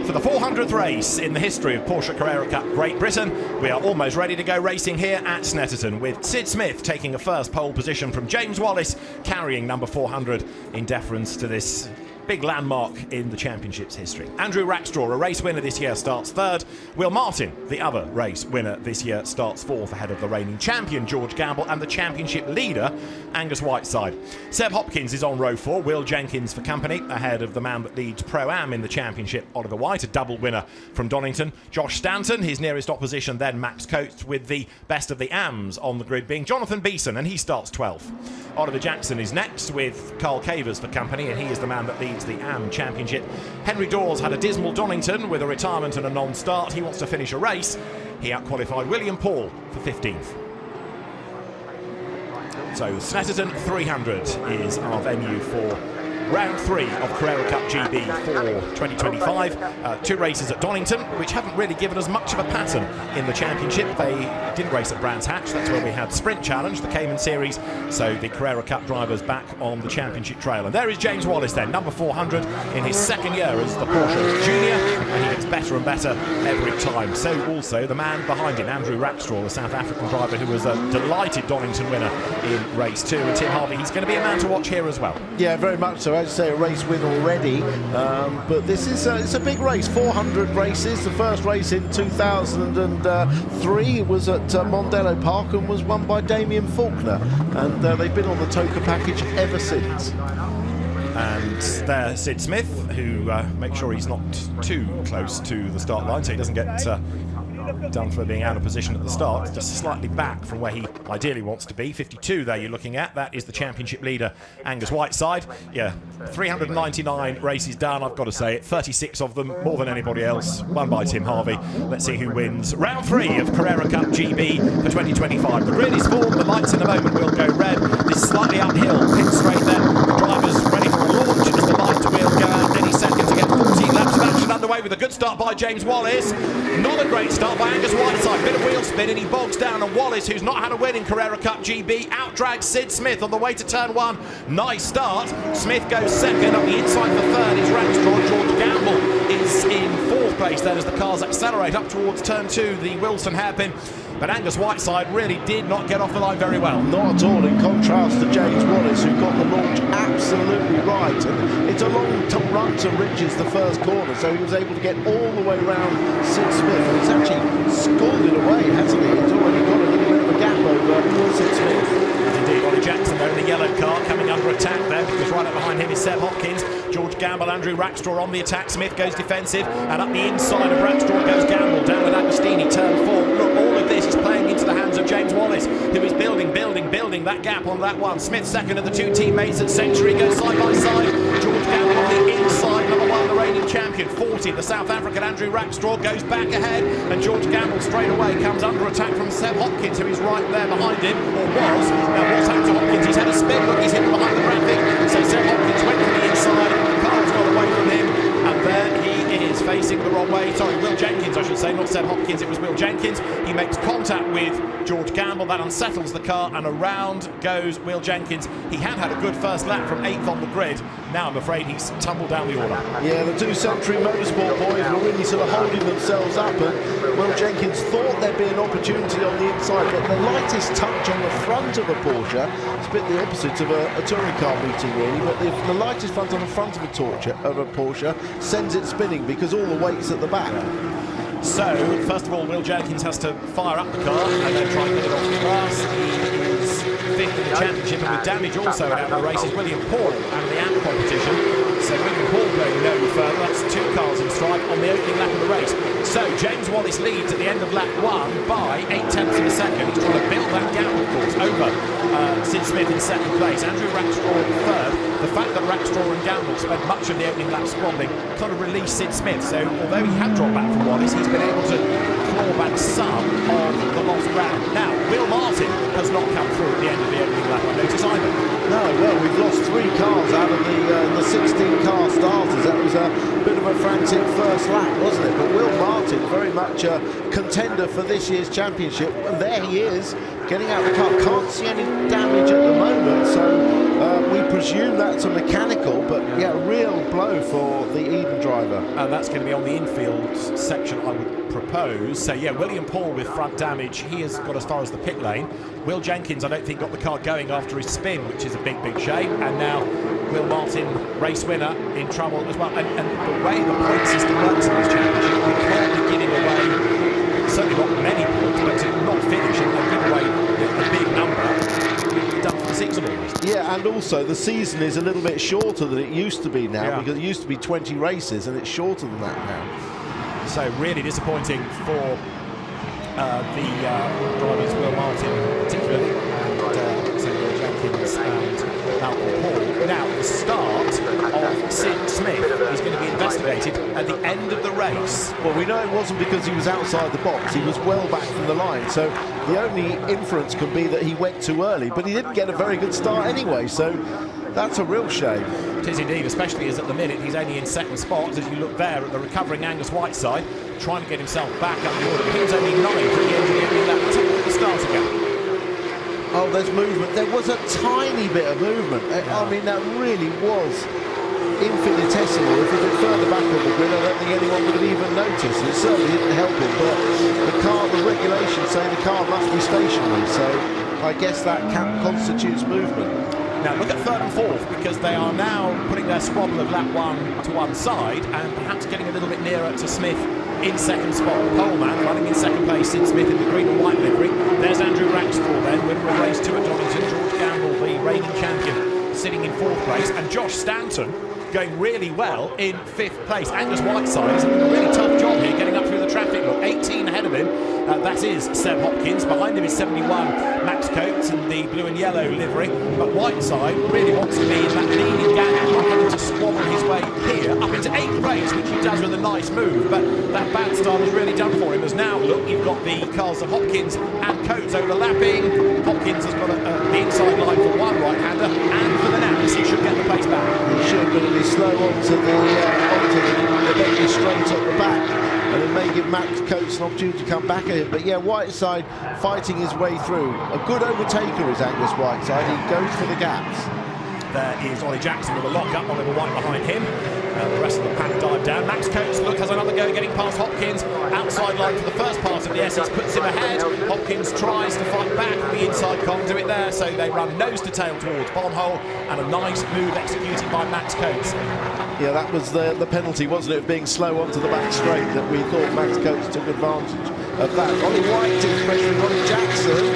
For the 400th race in the history of Porsche Carrera Cup Great Britain, we are almost ready to go racing here at Snetterton, with Sid Smith taking a first pole position from James Wallace, carrying number 400 in deference to this big landmark in the championship's history. Andrew Rackstraw, a race winner this year, starts third. Will Martin, the other race winner this year, starts fourth ahead of the reigning champion George Gamble and the championship leader Angus Whiteside. Seb Hopkins is on row 4, Will Jenkins for company ahead of the man that leads Pro-Am in the championship, Oliver White, a double winner from Donington. Josh Stanton, his nearest opposition, then Max Coates, with the best of the AMs on the grid being Jonathan Beeson, and he starts 12th. Oliver Jackson is next with Carl Cavers for company, and he is the man that leads the AM Championship. Henry Dawes had a dismal Donington with a retirement and a non-start. He wants to finish a race. He outqualified William Paul for 15th. So Snetterton 300 is our venue for round 3 of Carrera Cup GB for 2025. 2 races at Donington, which haven't really given us much of a pattern in the championship. They didn't race at Brands Hatch, that's where we had Sprint Challenge, the Cayman Series, so the Carrera Cup drivers back on the championship trail. And there is James Wallace then, number 400 in his second year as the Porsche Junior, and he gets better and better every time. So also the man behind him, Andrew Rackstraw, the South African driver who was a delighted Donington winner in race 2, and Tim Harvey, he's going to be a man to watch here as well. Yeah, very much so. As you say, a race win already, but this is it's a big race. 400 races. The first race in 2003 was at Mondello Park and was won by Damien Faulkner, and they've been on the Toka package ever since. And there's Sid Smith, who makes sure he's not too close to the start line so he doesn't get done for being out of position at the start, just slightly back from where he ideally wants to be. 52 there you're looking at. That is the championship leader, Angus Whiteside. Yeah, 399 races done, I've got to say it. 36 of them, more than anybody else, won by Tim Harvey. Let's see who wins round 3 of Carrera Cup GB for 2025. The grid is formed, the lights in a moment will go red. This slightly uphill pit straight then. The drivers ready for a launch as the lights will go out any second to get 14 laps of action underway with a good start by James Wallace. Not a great start by Angus Whiteside, bit of wheel spin and he bogs down, and Wallace, who's not had a win in Carrera Cup GB, outdrags Sid Smith on the way to turn 1. Nice start. Smith goes second. Up the inside for third is Rackstraw. George Gamble is in 4th place then as the cars accelerate up towards turn 2, the Wilson hairpin. But Angus Whiteside really did not get off the line very well. Not at all, in contrast to James Wallace, who got the launch absolutely right. And it's a long run to riches, the first corner, so he was able to get all the way round Sid Smith. And he's actually scored it away, hasn't he? He's already got a little bit of a gap over Sid Smith. Indeed, Ollie Jackson there in the yellow car, coming under attack there, because right up behind him is Seb Hopkins. George Gamble, Andrew Rackstraw on the attack. Smith goes defensive, and up the inside of Rackstraw goes Gamble, down at Agostini, turn 4. Look, all of this is playing into the hands of James Wallace, who is building that gap on that one. Smith second, and the 2 teammates at Century go side by side. George Gamble on the inside, number 1, the reigning champion. 40, the South African Andrew Rackstraw goes back ahead, and George Gamble straight away comes under attack from Seb Hopkins, who is right there behind him, or was. Now what's happened to Hopkins? He's had a spin, look, he's hidden behind the graphic, so Seb Hopkins went for the inside, the car's got away from him, and there he is, facing the wrong way. Sorry, Will Jenkins, I should say, not Seb Hopkins, it was Will Jenkins. He makes contact with George Gamble, that unsettles the car, and around goes Will Jenkins. He had a good first lap from 8th on the grid. Now I'm afraid he's tumbled down the order. Yeah, the 2 Century Motorsport boys were really sort of holding themselves up, and Will Jenkins thought there'd be an opportunity on the inside, but the lightest touch on the front of a Porsche, it's a bit the opposite of a touring car meeting really, but the lightest front on the front of a Porsche sends it spinning because all the weight's at the back. So, first of all, Will Jenkins has to fire up the car and then try and get it off the grass. He is 5th in the championship, and with damage also out of the race is William Paul out of the AMP competition. So William Paul going no further. That's 2 cars in strife on the opening lap of the race. So James Wallace leads at the end of lap 1 by 8/10 of a second. He's trying to build that gap, of course, over Sid Smith in 2nd place. Andrew Rackstraw in 3rd. The fact that Rackstraw and Gamble spent much of the opening lap squabbling kind of released Sid Smith. So although he had dropped back from Wallace, he's been able to claw back some of the lost ground. Now, Will Martin has not come through at the end of the opening lap, I notice either. No, well, we've lost 3 cars out of the 16 car starters. That was a bit of a frantic first lap, wasn't it? But Will Martin, very much a contender for this year's championship, and there he is, getting out of the car. Can't see any damage at the moment, so we presume that's a mechanical, but yeah, real blow for the Eden driver. And that's going to be on the infield section, I would propose. So yeah, William Paul with front damage. He has got as far as the pit lane. Will Jenkins, I don't think, got the car going after his spin, which is a big, big shame. And now Will Martin, race winner, in trouble as well. And the way the point system works in this championship, we can't be giving away, certainly not many points, but to not finish and give away a big number, done for the season almost. Yeah, and also the season is a little bit shorter than it used to be now, because it used to be 20 races, and it's shorter than that now. So really disappointing for the drivers, Will Martin particularly, and Will Jenkins and Malcolm Paul. Now, the start of Sid Smith is going to be investigated at the end of the race. Well, we know it wasn't because he was outside the box. He was well back from the line, so the only inference can be that he went too early, but he didn't get a very good start anyway, so that's a real shame. It is indeed, especially as at the minute he's only in second spot. As you look there at the recovering Angus Whiteside, trying to get himself back up the order. He was only 9th at the engineering lap. Let's have a look at the start again. Oh, there's movement. There was a tiny bit of movement. I mean, that really was infinitesimal. If he'd been further back on the grid, I don't think anyone would have even noticed. It certainly didn't help him, but the regulations say the car must be stationary, so I guess that constitutes movement. Now look at 3rd and 4th, because they are now putting their squabble of lap 1 to one side and perhaps getting a little bit nearer to Smith in second spot. Poleman running in second place, Sid Smith in the green and white livery. There's Andrew Rackstraw then, winner of race 2 at Donington. George Gamble, the reigning champion, sitting in 4th place, and Josh Stanton going really well in 5th place. Angus Whiteside is doing a really tough job here getting up through the traffic. Look, 18 ahead of him. That is Seb Hopkins. Behind him is 71 Max Coates in the blue and yellow livery. But Whiteside really wants to be in that leading gang, having to squabble his way here up into 8th place, which he does with a nice move. But that bad start has really done for him. As now, look, you've got the cars of Hopkins and Coates overlapping. Hopkins has got the inside line for one right-hander, and for the Nats, he should get the pace back. He should, but it'll be slow onto the Bentley straight at the back, and it may give Max Coates an opportunity to come back at him. But yeah, Whiteside fighting his way through. A good overtaker is Angus Whiteside. He goes for the gaps. There is Ollie Jackson with a lock-up, Oliver White behind him. The rest of the pack dive down. Max Coates, look, has another go getting past Hopkins. Outside line for the first part of the Essex, puts him ahead. Hopkins tries to fight back. The inside can't do it there, so they run nose to tail towards bomb hole, and a nice move executed by Max Coates. Yeah, that was the penalty, wasn't it, of being slow onto the back straight, that we thought Max Coates took advantage of that. Ollie White is pressuring Ollie Jackson.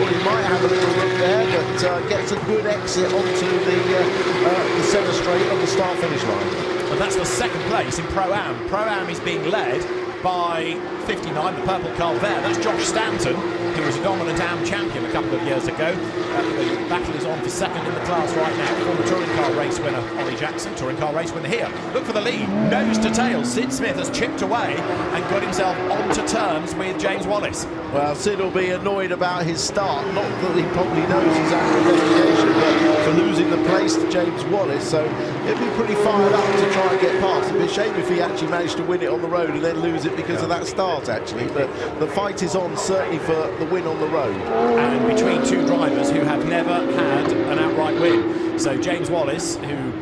He might have a little look there, but gets a good exit onto the centre straight on the start-finish line. And that's for second place in Pro-Am. Pro-Am is being led by 59, the purple car there. That's Josh Stanton, who was a dominant AM champion a couple of years ago. The battle is on for second in the class right now. Former touring car race winner Ollie Jackson, touring car race winner here. Look for the lead, nose to tail. Sid Smith has chipped away and got himself onto terms with James Wallace. Well, Sid will be annoyed about his start. Not that he probably knows his actual destination, but for losing the place to James Wallace. So he'll be pretty fired up to try and get past. It'd be a shame if he actually managed to win it on the road and then lose it because of that start, actually. But the fight is on, certainly, for the win on the road. And between two drivers who have never had an outright win. So James Wallace, who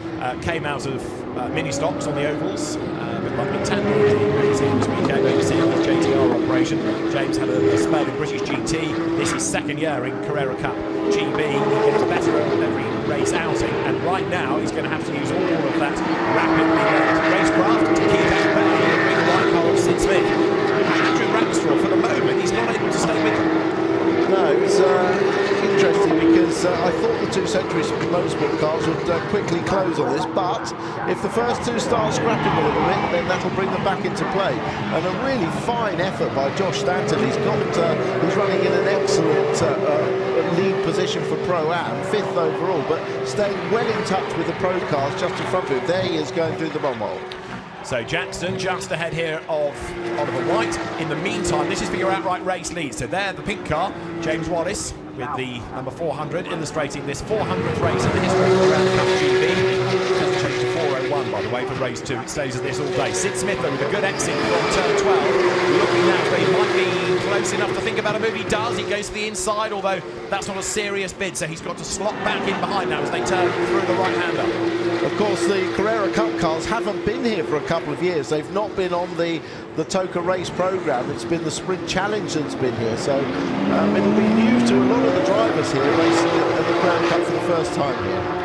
came out of mini stocks on the ovals with London Tandem this weekend, overseeing the JTR operation. James had a spell in British GT. This is second year in Carrera Cup GB. He gets better at every race outing, and right now he's going to have to use all of that rapidly racecraft to keep at bay the green and white car of Sid Smith. Andrew Rackstraw, for the moment, he's not able to stay with him. No, it's interesting because I thought the 2 Century Motorsport cars would quickly close on this, but if the first two start scrapping a little bit, then that'll bring them back into play. And a really fine effort by Josh Stanton. He's running in an excellent lead position for Pro-Am, 5th overall, but staying well in touch with the Pro cars just in front of him. There he is going through the bomb hole. So Jackson just ahead here of Oliver White. In the meantime, this is for your outright race lead. So there, the pink car, James Wallace, with the number 400, illustrating this 400th race in the history of the Carrera Cup GB. Hasn't changed to 401 run, by the way, for race 2. It stays as this all day. Sid Smith, though, with a good exit from turn 12. Looking now, he might be close enough to think about a move. He does. He goes to the inside, although that's not a serious bid, so he's got to slot back in behind now as they turn through the right-hander. Of course, the Carrera Cup cars haven't been here for a couple of years. They've not been on the TOCA race programme. It's been the Sprint Challenge that's been here. So it'll be news to a lot of the drivers here racing at the Carrera Cup for the first time here.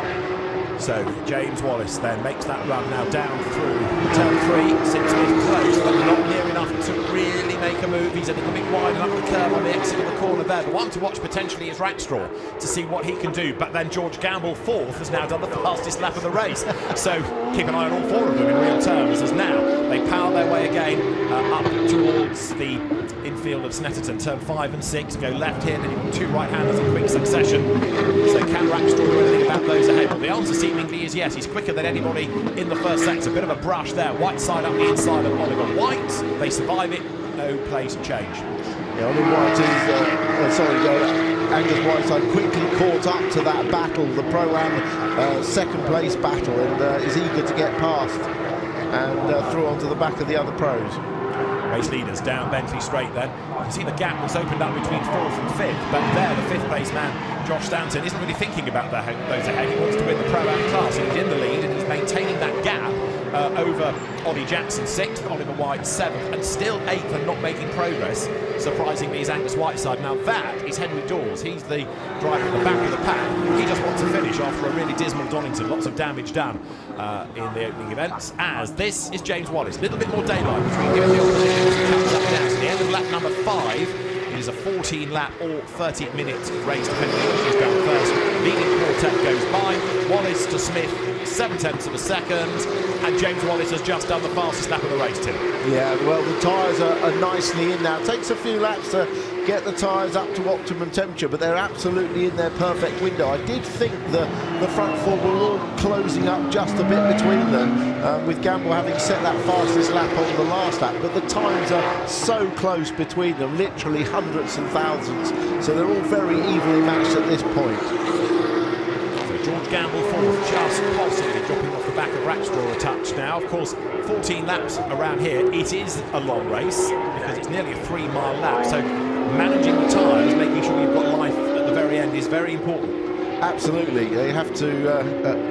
So James Wallace then makes that run now down through turn 3. Sid Smith close, but not near enough to really make a move. He's a little bit wide up the curve on the exit of the corner there. The one to watch potentially is Rackstraw to see what he can do. But then George Gamble, 4th, has now done the fastest lap of the race. So keep an eye on all 4 of them in real terms, as now they power their way again up towards the infield of Snetterton. Turn 5 and 6 go left here, then you've got 2 right-handers in quick succession. So can Rackstraw do anything about those ahead? Well, the answer seemingly is yes. He's quicker than anybody in the first sector. Bit of a brush there. White side up the inside of Oliver White. They survive it. No place change. Yeah, Oliver White is, Angus Whiteside quickly caught up to that battle, the Pro-Am second place battle, and is eager to get past and through onto the back of the other pros. Race leaders down Bentley Straight then. You can see the gap that's opened up between 4th and 5th, but there the 5th place man, Josh Stanton, isn't really thinking about those ahead. He wants to win the Pro-Am class, and he's in the lead, and he's maintaining that gap over Ollie Jackson, 6th, Oliver White, 7th, and still 8th and not making progress. Surprisingly, is Angus Whiteside. Now that is Henry Dawes. He's the driver at the back of the pack. He just wants to finish after a really dismal Donington. Lots of damage done in the opening events. As this is James Wallace. A little bit more daylight between him and the opposition as he comes up now. So the end of lap number 5. It is a 14-lap or 30-minute race, depending on who's done first. Leading quartet goes by. Wallace to Smith, 7/10 of a second, and James Wallace has just done the fastest lap of the race, Tim. Yeah, well, the tyres are nicely in now. It takes a few laps to get the tyres up to optimum temperature, but they're absolutely in their perfect window. I did think the front 4 were all closing up just a bit between them, with Gamble having set that fastest lap on the last lap, but the times are so close between them, literally hundreds and thousands, so they're all very evenly matched at this point. George Gamble 4th, just possibly dropping off the back of Rackstraw a touch now. Of course, 14 laps around here. It is a long race because it's nearly a 3-mile lap. So managing the tyres, making sure you've got life at the very end is very important. Absolutely, you have to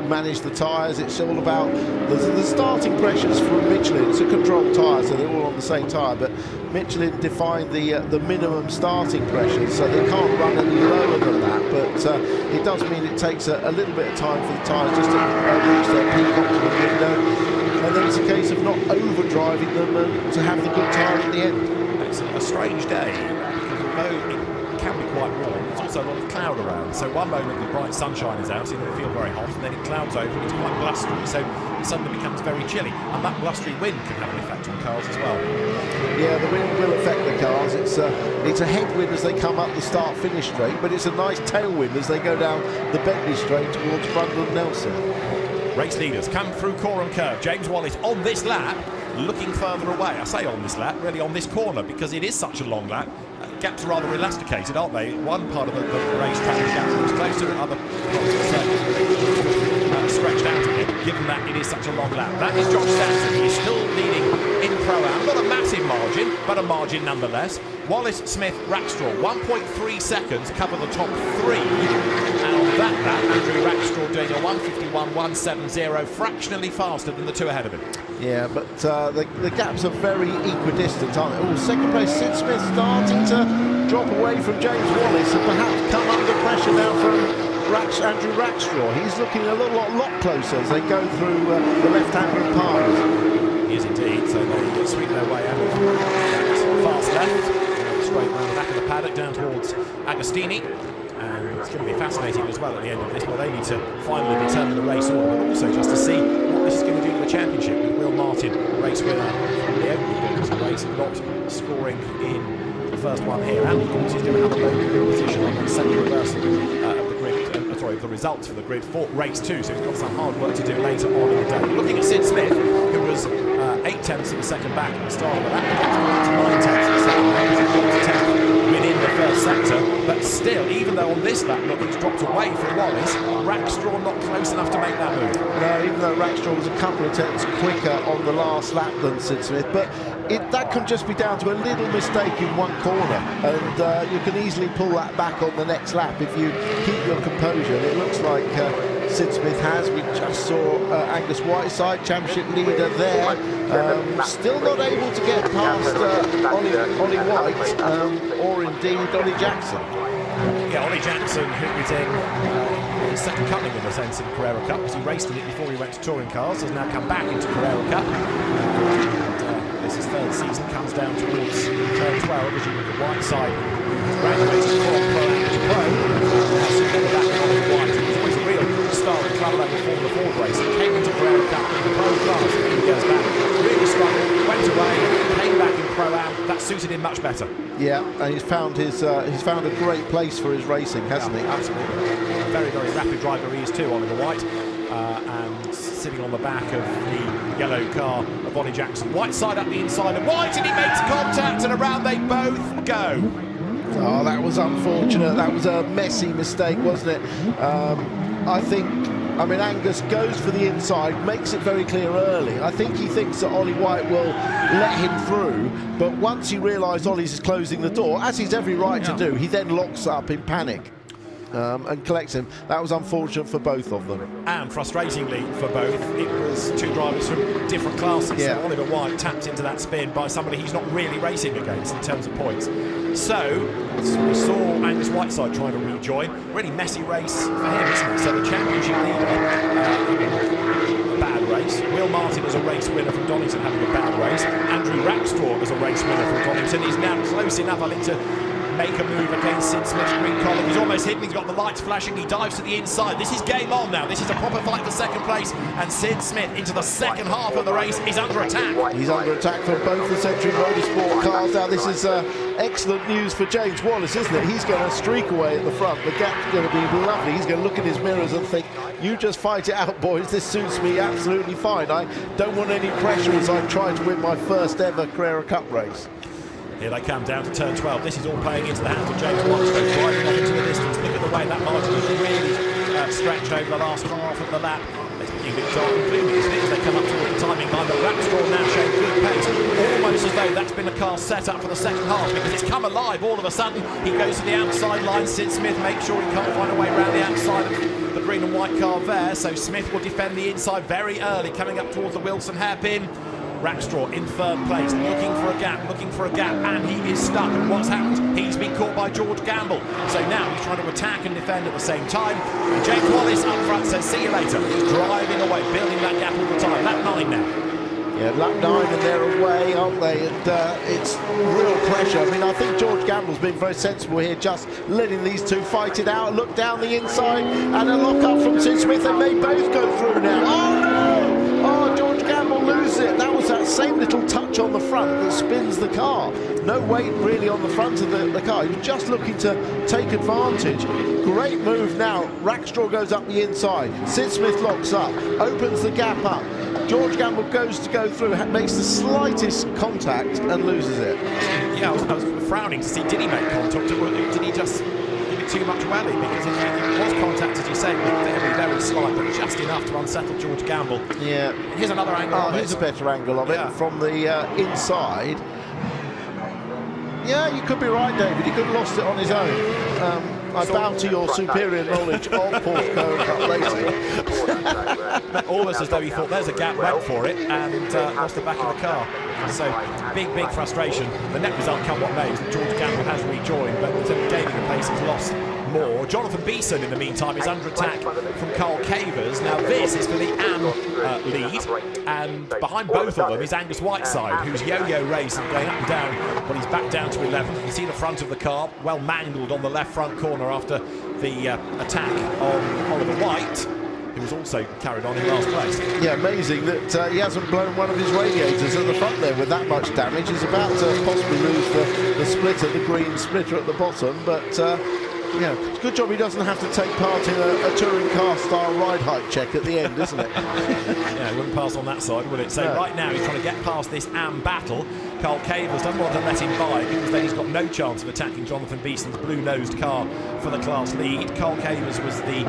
manage the tyres. It's all about the starting pressures from Michelin. It's a controlled tyre, so they're all on the same tyre, but Michelin defined the minimum starting pressures, so they can't run any lower than that, but it does mean it takes a little bit of time for the tyres just to reach their peak optimum window, and then it's a case of not overdriving them and to have the good tyre at the end. It's a strange day, because although it can be quite warm, there's also a lot of cloud around. So one moment the bright sunshine is out, so you feel very hot, and then it clouds over and it's quite blustery, so it suddenly becomes very chilly. And that blustery wind can have an effect on cars as well. Yeah, the wind will affect the cars. It's a headwind as they come up the start-finish straight, but it's a nice tailwind as they go down the Bentley straight towards Brundle and Nelson. Race leaders come through Coram Curve. James Wallace on this lap, looking further away. I say on this lap, really on this corner, because it is such a long lap. Gaps are rather elasticated, aren't they? One part of the racetrack gap looks closer, and other parts are stretched out a bit, given that it is such a long lap. That is Josh Stanton. He's still leading in Pro-Am. Not a massive margin, but a margin nonetheless. Wallace, Smith, Rackstraw, 1.3 seconds cover the top 3. And on that lap, Andrew Rackstraw doing a 1:51.170, fractionally faster than the 2 ahead of him. Yeah, but the gaps are very equidistant, aren't they? Oh, second place, Sid Smith starting to drop away from James Wallace and perhaps come under pressure now from Andrew Rackstraw. He's looking a lot closer as they go through the left-hander and Palms. He is indeed, so they sweep their way out of that fast left, straight round the back of the paddock down towards Agostini. And it's going to be fascinating as well at the end of this, where they need to finally determine the race order, but also just to see what this is going to do to the championship, with Will Martin, race winner from the opening race, not scoring in the first one here. And of course he's going to have a very good position on the second reversal of the grid, of the results for the grid for race 2, so he's got some hard work to do later on in the day. Looking at Sid Smith, who was 8/10 of a second back at the start of the lap, to 9/10 of a second back, as he got to 10th within the first sector, but still, even though on this lap, look, he's dropped away from Wallace, Rackstraw not close enough to make that move. No, even though Rackstraw was a couple of tenths quicker on the last lap than Sid Smith, but that can just be down to a little mistake in one corner, and you can easily pull that back on the next lap if you keep your composure. And it looks like Sid Smith has. We just saw Angus Whiteside, championship leader there, still not able to get past Ollie White or indeed Ollie Jackson. Yeah, Ollie Jackson, who is in his second coming in a sense in the Carrera Cup, because he raced in it before he went to touring cars, has now come back into Carrera Cup. This is third season, comes down towards turn 12 as you look at Whiteside, graduating from pro to pro. So you back to Ollie White, who was always a real star in club level Formula Ford racing, came into Carrera Cup in the pro class a few years back, really struggled, went away, came back in pro-am. That suited him much better. Yeah, and he's found a great place for his racing, hasn't he? Absolutely. Very, very rapid driver he is too, Oliver White. And sitting on the back of the yellow car of Ollie Jackson. Whiteside up the inside of White, and he makes contact, and around they both go. Oh, that was unfortunate. That was a messy mistake, wasn't it? I mean, Angus goes for the inside, makes it very clear early. I think he thinks that Ollie White will let him through, but once he realised Ollie's closing the door, as he's every right to do, he then locks up in panic. And collects him. That was unfortunate for both of them. And frustratingly for both, it was two drivers from different classes. Yeah. So Oliver White tapped into that spin by somebody he's not really racing against in terms of points. So we saw Angus Whiteside trying to rejoin. Really messy race for him, isn't it? So the championship leader, a bad race. Will Martin as a race winner from Donington having a bad race. Andrew Rackstraw as a race winner from Donington. He's now close enough, I think, to make a move against Sid Smith's green collar. He's almost hidden, he's got the lights flashing, he dives to the inside. This is game on now, this is a proper fight for second place, and Sid Smith into the second half of the race is under attack. He's under attack from both the Century Motorsport cars. Now this is excellent news for James Wallace, isn't it? He's going to streak away at the front, the gap's going to be lovely. He's going to look in his mirrors and think, you just fight it out, boys, this suits me absolutely fine. I don't want any pressure as I try to win my first ever Carrera Cup race. Here they come down to turn 12. This is all playing into the hands of James Whiteside, driving off into the distance. Look at the way that margin is really stretched over the last half of the lap. It's being a bit dark and gloomy, isn't it, as they come up towards the timing line. But Rackstraw now showing good pace, almost as though that's been a car set up for the second half, because it's come alive all of a sudden. He goes to the outside line. Sid Smith makes sure he can't find a way around the outside of the green and white car there. So Smith will defend the inside very early, coming up towards the Wilson hairpin. Rackstraw in third place, looking for a gap, and he is stuck. And what's happened? He's been caught by George Gamble. So now he's trying to attack and defend at the same time. And James Wallace up front says, see you later. He's driving away, building that gap all the time. Lap 9 now. Yeah, lap 9 and they're away, aren't they? And it's real pressure. I mean, I think George Gamble's been very sensible here, just letting these two fight it out. Look down the inside, and a lock-up from Sid Smith, and they both go through now. Oh, no! Oh, George Gamble loses it. That was that same little touch on the front that spins the car. No weight really on the front of the car. He was just looking to take advantage. Great move now. Rackstraw goes up the inside. Sid Smith locks up, opens the gap up. George Gamble goes to go through, makes the slightest contact and loses it. Yeah, I was frowning to see, did he make contact, or did he just give it too much welly? Because if it was contact, as you say, it was very, very slight, but just enough to unsettle George Gamble. Yeah. Here's another angle of it. Here's a better angle of it from the inside. Yeah, you could be right, David. He could have lost it on his own. I bow to your superior knowledge of Porsche Carrera Cup racing. Almost as though he thought there's a gap, went for it, and lost the back of the car. So big frustration. The net result, come what may, George Gamble has rejoined, but in terms of gaining the pace, he's lost more. Jonathan Beeson, in the meantime, is under attack from Carl Cavers. Now this is for the AM lead, and behind both of them is Angus Whiteside, who's yo-yo racing, going up and down, but he's back down to 11th. You can see the front of the car, well mangled on the left front corner after the attack on Oliver White, who was also carried on in last place. Yeah, amazing that he hasn't blown one of his radiators at the front there with that much damage. He's about to possibly lose the splitter, the green splitter at the bottom, but Yeah, it's a good job he doesn't have to take part in a touring car style ride height check at the end, isn't it? Yeah, it wouldn't pass on that side, would it? So no. Right now he's trying to get past this battle. Carl Cavers doesn't want to let him by because then he's got no chance of attacking Jonathan Beeson's blue-nosed car for the class lead. Carl Cavers was the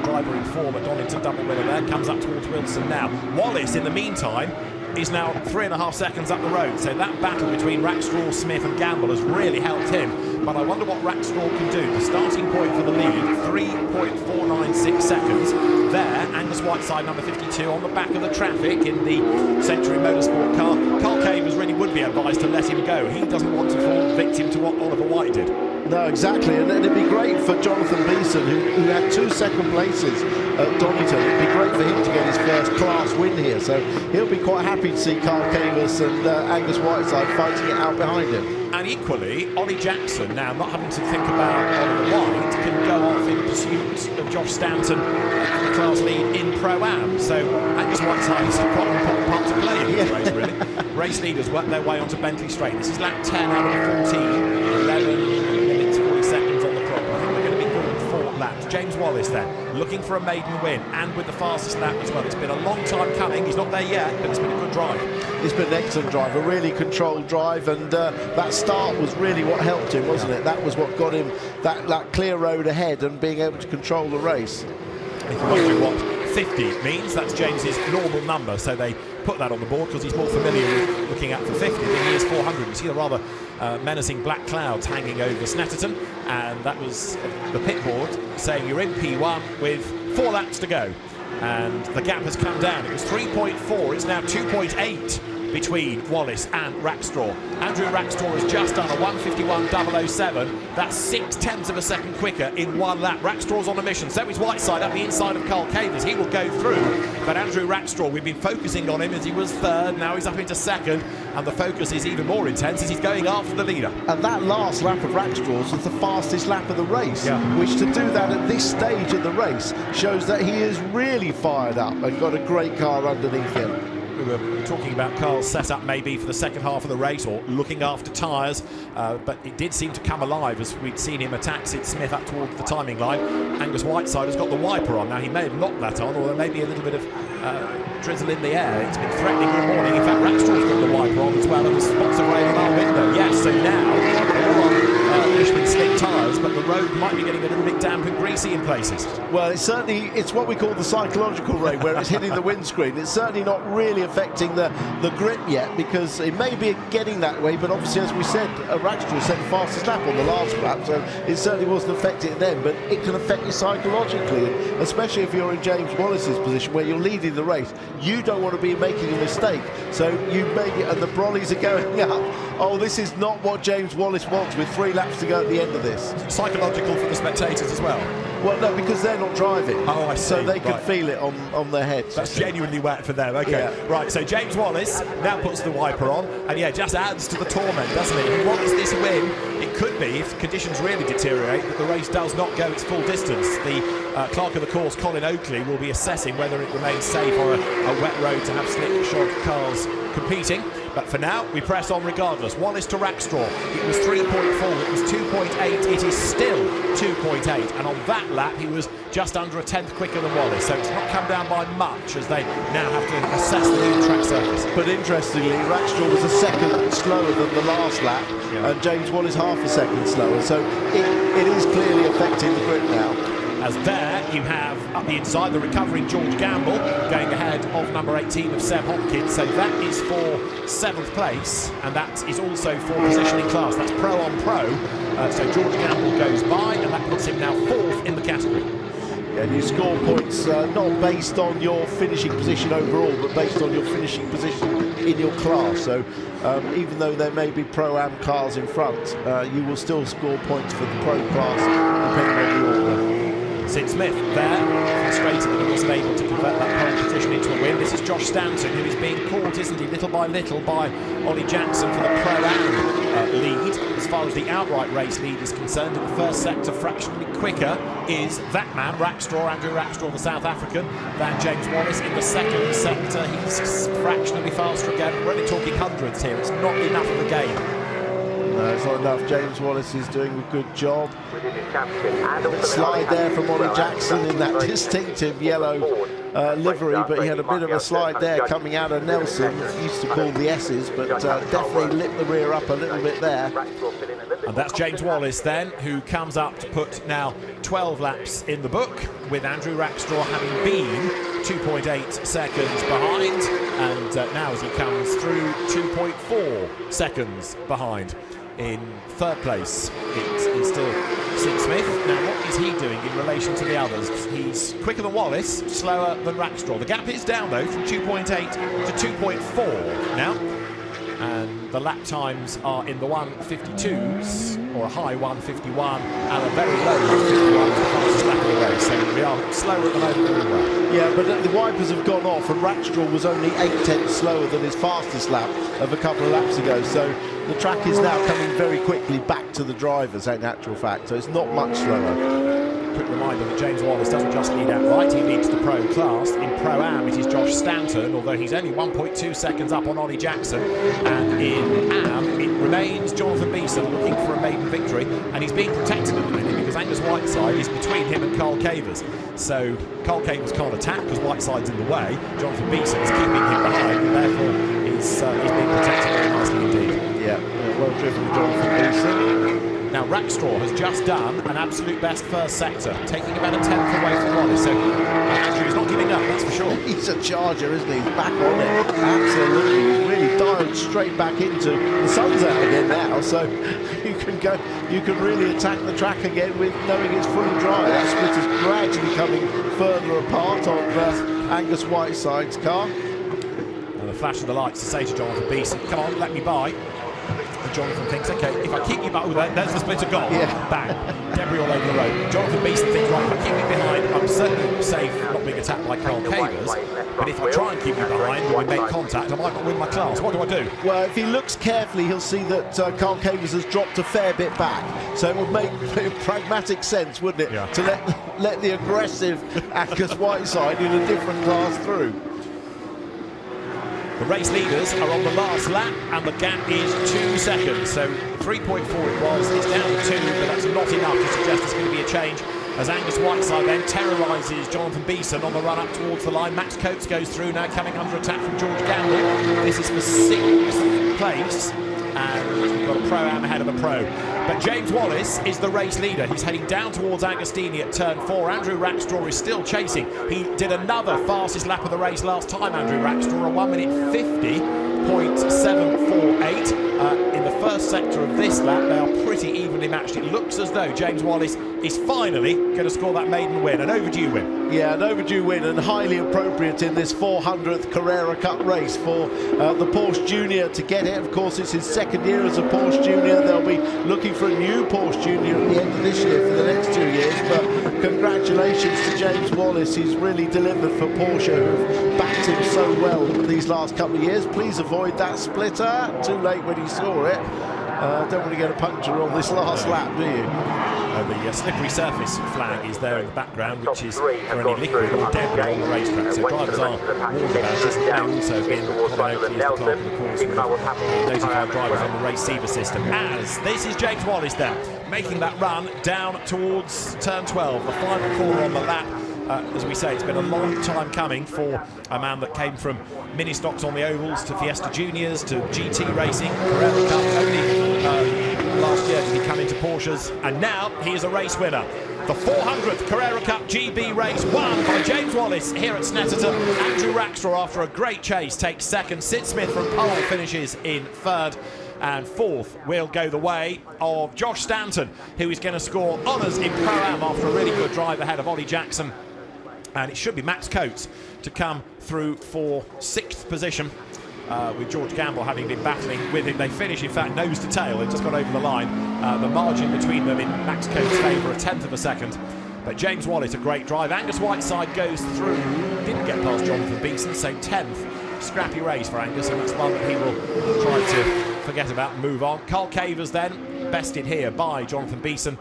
driver in form at Donington double winner there. Comes up towards Wilson now. Wallace, in the meantime, is now 3.5 seconds up the road. So that battle between Rackstraw, Smith and Gamble has really helped him. But I wonder what Rackstraw can do. The starting point for the lead, 3.496 seconds. There, Angus Whiteside, number 52, on the back of the traffic in the Century Motorsport car. Carl Cavers really would be advised to let him go. He doesn't want to fall victim to what Oliver White did. No, exactly, and it'd be great for Jonathan Beeson, who had 2 second places at Donington. It'd be great for him to get his first class win here, so he'll be quite happy to see Carl Cavers and Angus Whiteside fighting it out behind him. And equally, Ollie Jackson, now not having to think about Oliver White, can go off in pursuit of Josh Stanton for the class lead in Pro-Am. So Angus Whiteside has quite an important part to play in this race, really. Race leaders work their way onto Bentley Straight. This is lap 10 out of 14, 11 minutes 40 seconds on the clock. I think we're going to be good in 4 laps. James Wallace then, looking for a maiden win, and with the fastest lap as well. It's been a long time coming. He's not there yet, but it's been a good drive. It's been an excellent drive, a really controlled drive, and that start was really what helped him, wasn't it? That was what got him that clear road ahead and being able to control the race. If you're wondering what 50 means, that's James's normal number, so they put that on the board because he's more familiar with looking at for 50 than he is 400. You see the rather menacing black clouds hanging over Snetterton, and that was the pit board saying you're in P1 with 4 laps to go. And the gap has come down. It was 3.4, it's now 2.8 between Wallace and Rackstraw. Andrew Rackstraw has just done a 1:51.007. That's 0.6 of a second quicker in 1 lap. Rackstraw's on a mission. So is Whiteside up the inside of Carl Cavers. He will go through. But Andrew Rackstraw, we've been focusing on him as he was 3rd. Now he's up into 2nd. And the focus is even more intense as he's going after the leader. And that last lap of Rackstraw's was the fastest lap of the race. Yeah. Which, to do that at this stage of the race, shows that he is really fired up and got a great car underneath him. We were talking about Carl's setup maybe for the second half of the race, or looking after tyres, but it did seem to come alive as we'd seen him attack Sid Smith up towards the timing line. Angus Whiteside has got the wiper on. Now he may have knocked that on, or there may be a little bit of drizzle in the air. It's been threatening all morning. In fact, Rackstraw's got the wiper on as well, and the spots of rain on our window. Yes, so now all on Michelin slick tyres, but the road might be getting a little bit damp and greasy in places. Well, it's what we call the psychological rain, where it's hitting the windscreen. It's certainly not really affecting the grip yet, because it may be getting that way, but obviously, as we said, Rackstraw set the fastest lap on the last lap, so it certainly wasn't affecting them, but it can affect you psychologically, especially if you're in James Wallace's position where you're leading the race. You don't want to be making a mistake, so you maybe, and the brollies are going up. Oh, this is not what James Wallace wants with 3 laps to go at the end of this. Psychological for the spectators as well. Well, no, because they're not driving. Oh, I see. So they could feel it on their heads. That's genuinely wet for them. Okay, yeah. Right, so James Wallace now puts the wiper on, and yeah, just adds to the torment, doesn't it? If he wants this win, it could be, if conditions really deteriorate, that the race does not go its full distance. The clerk of the course, Colin Oakley, will be assessing whether it remains safe or a wet road to have slick-shod cars competing. But for now, we press on regardless. Wallace to Rackstraw. It was 3.4, it was 2.8, it is still 2.8. And on that lap, he was just under a 10th quicker than Wallace. So it's not come down by much as they now have to assess the new track surface. But interestingly, Rackstraw was a second slower than the last lap, yeah. And James Wallace half a second slower. So it is clearly affecting the grip now. As there you have up the inside the recovering George Gamble going ahead of number 18 of Seb Hopkins. So that is for 7th place, and that is also for positioning class. That's pro on pro. So George Gamble goes by, and that puts him now 4th in the category. Yeah, and you score points not based on your finishing position overall, but based on your finishing position in your class. So even though there may be Pro-Am cars in front, you will still score points for the Pro class depending on the order. Sid Smith there, frustrated that he wasn't able to convert that pole position into a win. This is Josh Stanton, who is being caught, isn't he, little by Ollie Jackson for the Pro-Am lead. As far as the outright race lead is concerned, in the first sector, fractionally quicker is that man, Rackstraw, Andrew Rackstraw, the South African, than James Wallace. In the second sector, he's fractionally faster again. We're only talking hundredths here. It's not enough of a gain. No, it's not enough. James Wallace is doing a good job. Slide there from Ollie Jackson in that distinctive yellow livery, but he had a bit of a slide there coming out of Nelson. Used to call the S's, but definitely lit the rear up a little bit there. And that's James Wallace then, who comes up to put now 12 laps in the book, with Andrew Rackstraw having been 2.8 seconds behind, and now as he comes through, 2.4 seconds behind. In third place, it is still Sid Smith. Now, what is he doing in relation to the others? He's quicker than Wallace, slower than Rackstraw. The gap is down, though, from 2.8 to 2.4 now. And the lap times are in the 1:52s, or a high 1:51, and a very low 1:51, the fastest lap of the race. So we are slower at the moment than we were. Yeah, but the wipers have gone off, and Rackstraw was only 8/10 slower than his fastest lap of a couple of laps ago. So the track is now coming very quickly back to the drivers, in actual fact. So it's not much slower. Quick reminder that James Wallace doesn't just lead outright, he leads the pro class. In Pro-Am it is Josh Stanton, although he's only 1.2 seconds up on Ollie Jackson. And in Am it remains Jonathan Beeson looking for a maiden victory, and he's being protected at the minute because Angus Whiteside is between him and Carl Cavers. So Carl Cavers can't attack because Whiteside's in the way. Jonathan Beeson is keeping him behind, and therefore he's being protected very nicely indeed. Yeah, well driven, Jonathan Beeson. Now, Rackstraw has just done an absolute best first sector, taking about a 10th away from Wallace. So Andrew is not giving up, that's for sure. He's a charger, isn't he? He's back on it. Absolutely. He's really dialed straight back into the sun's out again now, so you can really attack the track again with knowing it's fully dry. That split is gradually coming further apart on Angus Whiteside's car. And the flash of the lights to say to Jonathan Beeson, come on, let me by. And Jonathan thinks, okay, if I keep you back, there's the splitter gone. Yeah. Bang. Debris all over the road. Jonathan Beeson thinks, right, if I keep you behind, I'm certainly safe not being attacked by Carl Cavers. But if I try and keep you behind and we make contact, I might not win my class. What do I do? Well, if he looks carefully, he'll see that Carl Cavers has dropped a fair bit back. So it would make pragmatic sense, wouldn't it, to let the aggressive Angus Whiteside in a different class through. The race leaders are on the last lap, and the gap is 2 seconds. So 3.4 it was, it's down to 2, but that's not enough to suggest there's going to be a change. As Angus Whiteside then terrorises Jonathan Beeson on the run up towards the line. Max Coates goes through now, coming under attack from George Gamble. This is for 6th place, and we've got a Pro-Am ahead of a Pro. But James Wallace is the race leader. He's heading down towards Agostini at turn 4. Andrew Rackstraw is still chasing. He did another fastest lap of the race last time, Andrew Rackstraw, a 1:50.748. In the first sector of this lap, they are pretty evenly matched. It looks as though James Wallace is finally going to score that maiden win, an overdue win. Yeah, an overdue win, and highly appropriate in this 400th Carrera Cup race for the Porsche Junior to get it. Of course, it's his second year as a Porsche Junior. They'll be looking for a new Porsche Junior at the end of this year for the next 2 years. But congratulations to James Wallace. He's really delivered for Porsche, who've backed him so well these last couple of years. Please avoid that splitter. Too late when he saw it. Don't want to get a puncture on this last lap, do you? The slippery surface flag is there in the background, which is for any liquid or debris on the racetrack. So drivers are warned about it. They've also been coordinated as the clerk of the course with notified drivers on the receiver system. As this is James Wallace then, making that run down towards turn 12, the final corner on the lap. As we say, it's been a long time coming for a man that came from mini stocks on the ovals to Fiesta Juniors to GT racing, Carrera Cup. Only last year did he come into Porsches, and now he is a race winner. The 400th Carrera Cup GB race won by James Wallace here at Snetterton. Andrew Rackstraw, after a great chase, takes second. Sid Smith from pole finishes in third. And fourth will go the way of Josh Stanton, who is going to score honours in Pro-Am after a really good drive ahead of Ollie Jackson. And it should be Max Coates to come through for 6th position, with George Gamble having been battling with him. They finish, in fact, nose to tail. They've just got over the line. The margin between them in Max Coates' favour, a 10th of a second. But James Wallace, a great drive. Angus Whiteside goes through, didn't get past Jonathan Beeson, so 10th. Scrappy race for Angus, and that's one that he will try to forget about and move on. Carl Cavers then, bested here by Jonathan Beeson.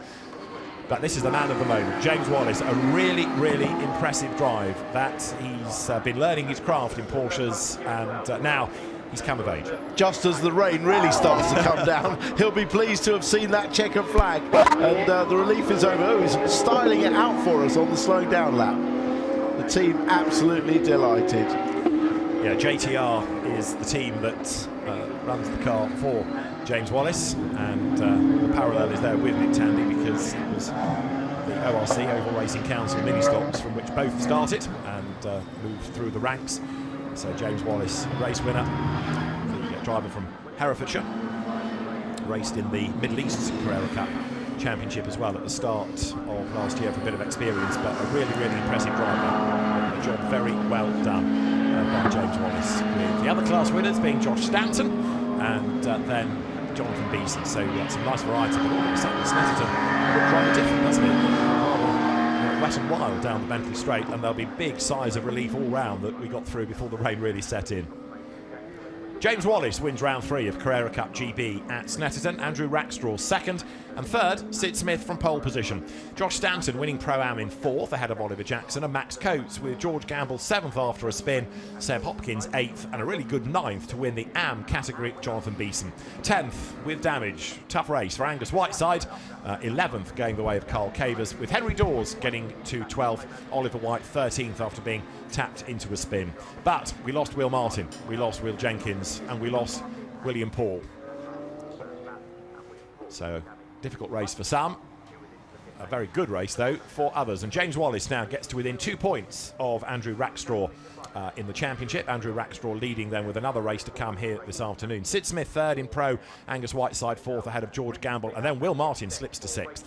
But this is the man of the moment, James Wallace. A really, really impressive drive that he's been learning his craft in Porsches, and now he's come of age. Just as the rain really starts to come down, he'll be pleased to have seen that checkered flag, and the relief is over. Oh, he's styling it out for us on the slowing down lap. The team absolutely delighted. Yeah, JTR is the team that runs the car for James Wallace, and the parallel is there with Nick Tandy, because it was the ORC, Oval Racing Council mini-stocks, from which both started and moved through the ranks. So James Wallace, race winner, the driver from Herefordshire, raced in the Middle East Carrera Cup Championship as well at the start of last year for a bit of experience, but a really, really impressive driver. A job very well done by James Wallace, with the other class winners being Josh Stanton and then Jonathan Beeson. So some nice variety, but all of a sudden Snetterton looked rather different, doesn't it? Wet and wild down the Bentley Straight, and there'll be big sighs of relief all round that we got through before the rain really set in. James Wallace wins round 3 of Carrera Cup GB at Snetterton. Andrew Rackstraw second, and third, Sid Smith from pole position. Josh Stanton winning Pro-Am in 4th ahead of Oliver Jackson, and Max Coates with George Gamble 7th after a spin, Seb Hopkins 8th, and a really good 9th to win the Am category, Jonathan Beeson. 10th with damage. Tough race for Angus Whiteside. 11th going the way of Carl Cavers, with Henry Dawes getting to 12th, Oliver White 13th after being tapped into a spin. But we lost Will Martin, we lost Will Jenkins, and we lost William Paul. So, difficult race for some. A very good race, though, for others. And James Wallace now gets to within 2 points of Andrew Rackstraw in the championship. Andrew Rackstraw leading then with another race to come here this afternoon. Sid Smith third in Pro, Angus Whiteside 4th ahead of George Gamble, and then Will Martin slips to 6th.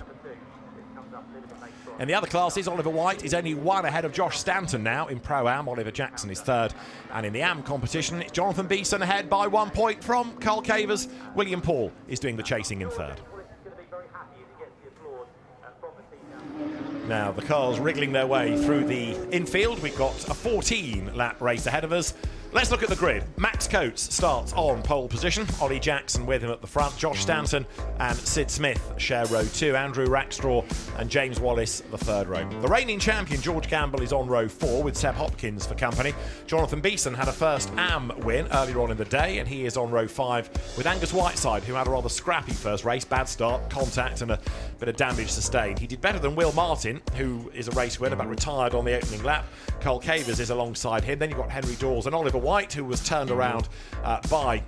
In the other classes, Oliver White is only 1 ahead of Josh Stanton now in Pro-Am. Oliver Jackson is 3rd. And in the Am competition, it's Jonathan Beeson ahead by 1 point from Carl Cavers. William Paul is doing the chasing in 3rd. Now, the cars wriggling their way through the infield. We've got a 14-lap race ahead of us. Let's look at the grid. Max Coates starts on pole position. Ollie Jackson with him at the front. Josh Stanton and Sid Smith share row 2. Andrew Rackstraw and James Wallace the 3rd row. The reigning champion George Gamble is on row 4 with Seb Hopkins for company. Jonathan Beeson had a first Am win earlier on in the day, and he is on row 5 with Angus Whiteside, who had a rather scrappy first race. Bad start, contact and a bit of damage sustained. He did better than Will Martin, who is a race winner but retired on the opening lap. Carl Cavers is alongside him. Then you've got Henry Dawes and Oliver White, who was turned around by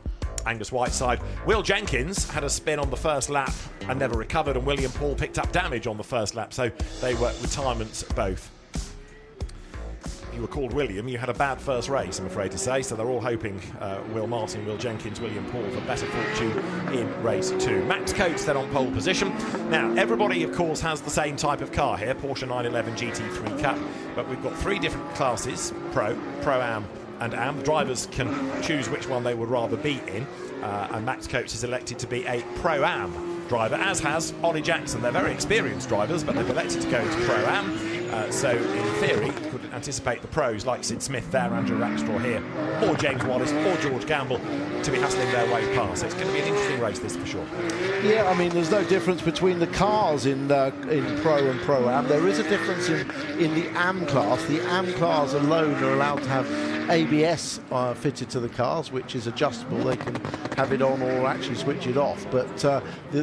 Angus Whiteside. Will Jenkins had a spin on the first lap and never recovered, and William Paul picked up damage on the first lap, so they were retirements both. You were called William, you had a bad first race, I'm afraid to say, so they're all hoping Will Martin, Will Jenkins, William Paul for better fortune in race 2. Max Coates then on pole position. Now, everybody, of course, has the same type of car here, Porsche 911 GT3 Cup, but we've got 3 different classes, Pro, Pro-Am and Am. The drivers can choose which one they would rather be in, and Max Coates has elected to be a Pro-Am driver, as has Ollie Jackson. They're very experienced drivers, but they've elected to go to Pro-Am. So, in theory, you could anticipate the pros like Sid Smith there, Andrew Rackstraw here, or James Wallace, or George Gamble to be hustling their way past. So it's going to be an interesting race, this for sure. Yeah, I mean, there's no difference between the cars in Pro and Pro-Am. There is a difference in the Am class. The Am cars alone are allowed to have ABS fitted to the cars, which is adjustable. They can have it on or actually switch it off. But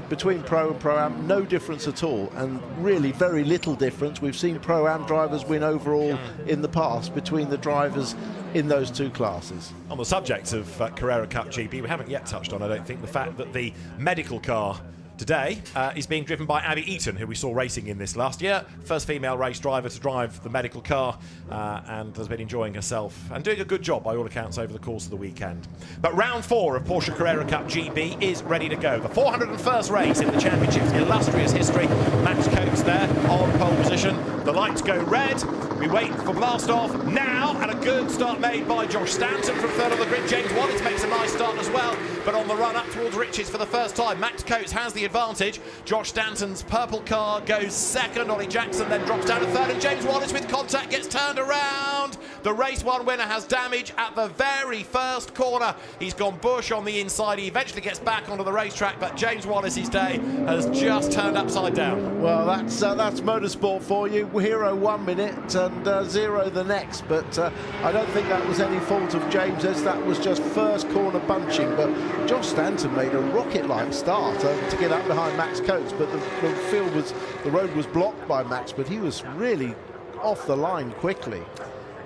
between Pro and Pro-Am, no difference at all, and really very little difference. We've seen Pro-Am drivers win overall in the past between the drivers in those 2 classes. On the subject of Carrera Cup GB, we haven't yet touched on, I don't think, the fact that the medical car today is being driven by Abby Eaton, who we saw racing in this last year. First female race driver to drive the medical car, and has been enjoying herself and doing a good job by all accounts over the course of the weekend. But round 4 of Porsche Carrera Cup GB is ready to go. The 401st race in the championship's illustrious history. Max Coates there on pole position. The lights go red. We wait for blast off now, and a good start made by Josh Stanton from 3rd on the grid. James Wallace makes a nice start as well, but on the run up towards riches for the first time, Max Coates has the advantage. Josh Stanton's purple car goes second. Ollie Jackson then drops down to third, and James Wallace with contact gets turned around. The race one winner has damage at the very first corner. He's gone bush on the inside. He eventually gets back onto the racetrack, but James Wallace's day has just turned upside down. Well, that's motorsport for you. Hero 1 minute and 0 the next, but I don't think that was any fault of James's. That was just first corner bunching, but Josh Stanton made a rocket-like start to get up behind Max Coates, but the road was blocked by Max, but he was really off the line quickly.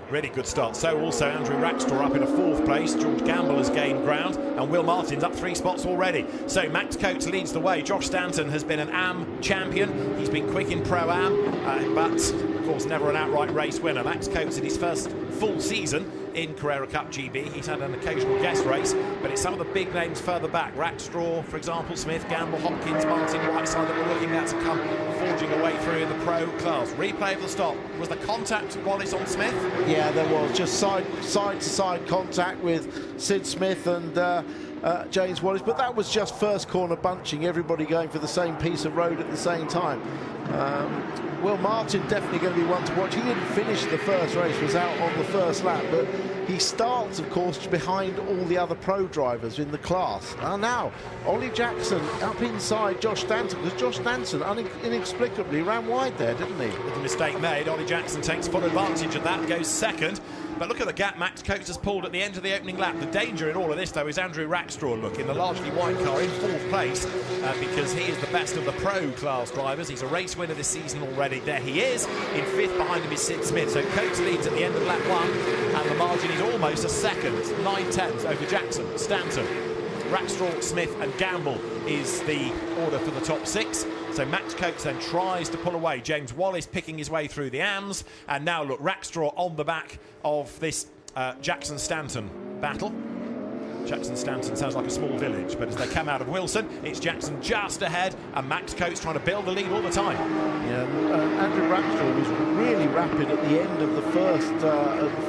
Really good start. So also Andrew Rackstraw up in a 4th place. George Gamble has gained ground, and Will Martin's up 3 spots already. So Max Coates leads the way. Josh Stanton has been an AM champion. He's been quick in Pro-Am, but of course never an outright race winner. Max Coates in his first full season in Carrera Cup GB. He's had an occasional guest race, but it's some of the big names further back. Rackstraw, for example, Smith, Gamble, Hopkins, Martin, Whiteside that we're looking at to come forging away through in the pro class. Replay of the stop. Was the contact Wallace on Smith? Yeah, there was just side-to-side contact with Sid Smith and James Wallace, but that was just first corner bunching, everybody going for the same piece of road at the same time. Will Martin definitely going to be one to watch. He didn't finish the first race, was out on the first lap, but he starts, of course, behind all the other pro drivers in the class. Now, Ollie Jackson up inside Josh Stanton, because Josh Stanton inexplicably ran wide there, didn't he? With the mistake made, Ollie Jackson takes full advantage of that, goes second. But look at the gap Max Coates has pulled at the end of the opening lap. The danger in all of this, though, is Andrew Rackstraw in the largely white car in 4th place because he is the best of the pro class drivers. He's a race winner this season already. There he is. In 5th behind him is Sid Smith. So Coates leads at the end of lap 1, and the margin is almost a second. 9/10 over Jackson, Stanton. Rackstraw, Smith and Gamble is the order for the top 6. So Max Coates then tries to pull away. James Wallace picking his way through the AMs. And now look, Rackstraw on the back of this Jackson-Stanton battle. Jackson-Stanton sounds like a small village, but as they come out of Wilson, it's Jackson just ahead and Max Coates trying to build the lead all the time. Yeah, Andrew Rackstraw was really rapid at the end of the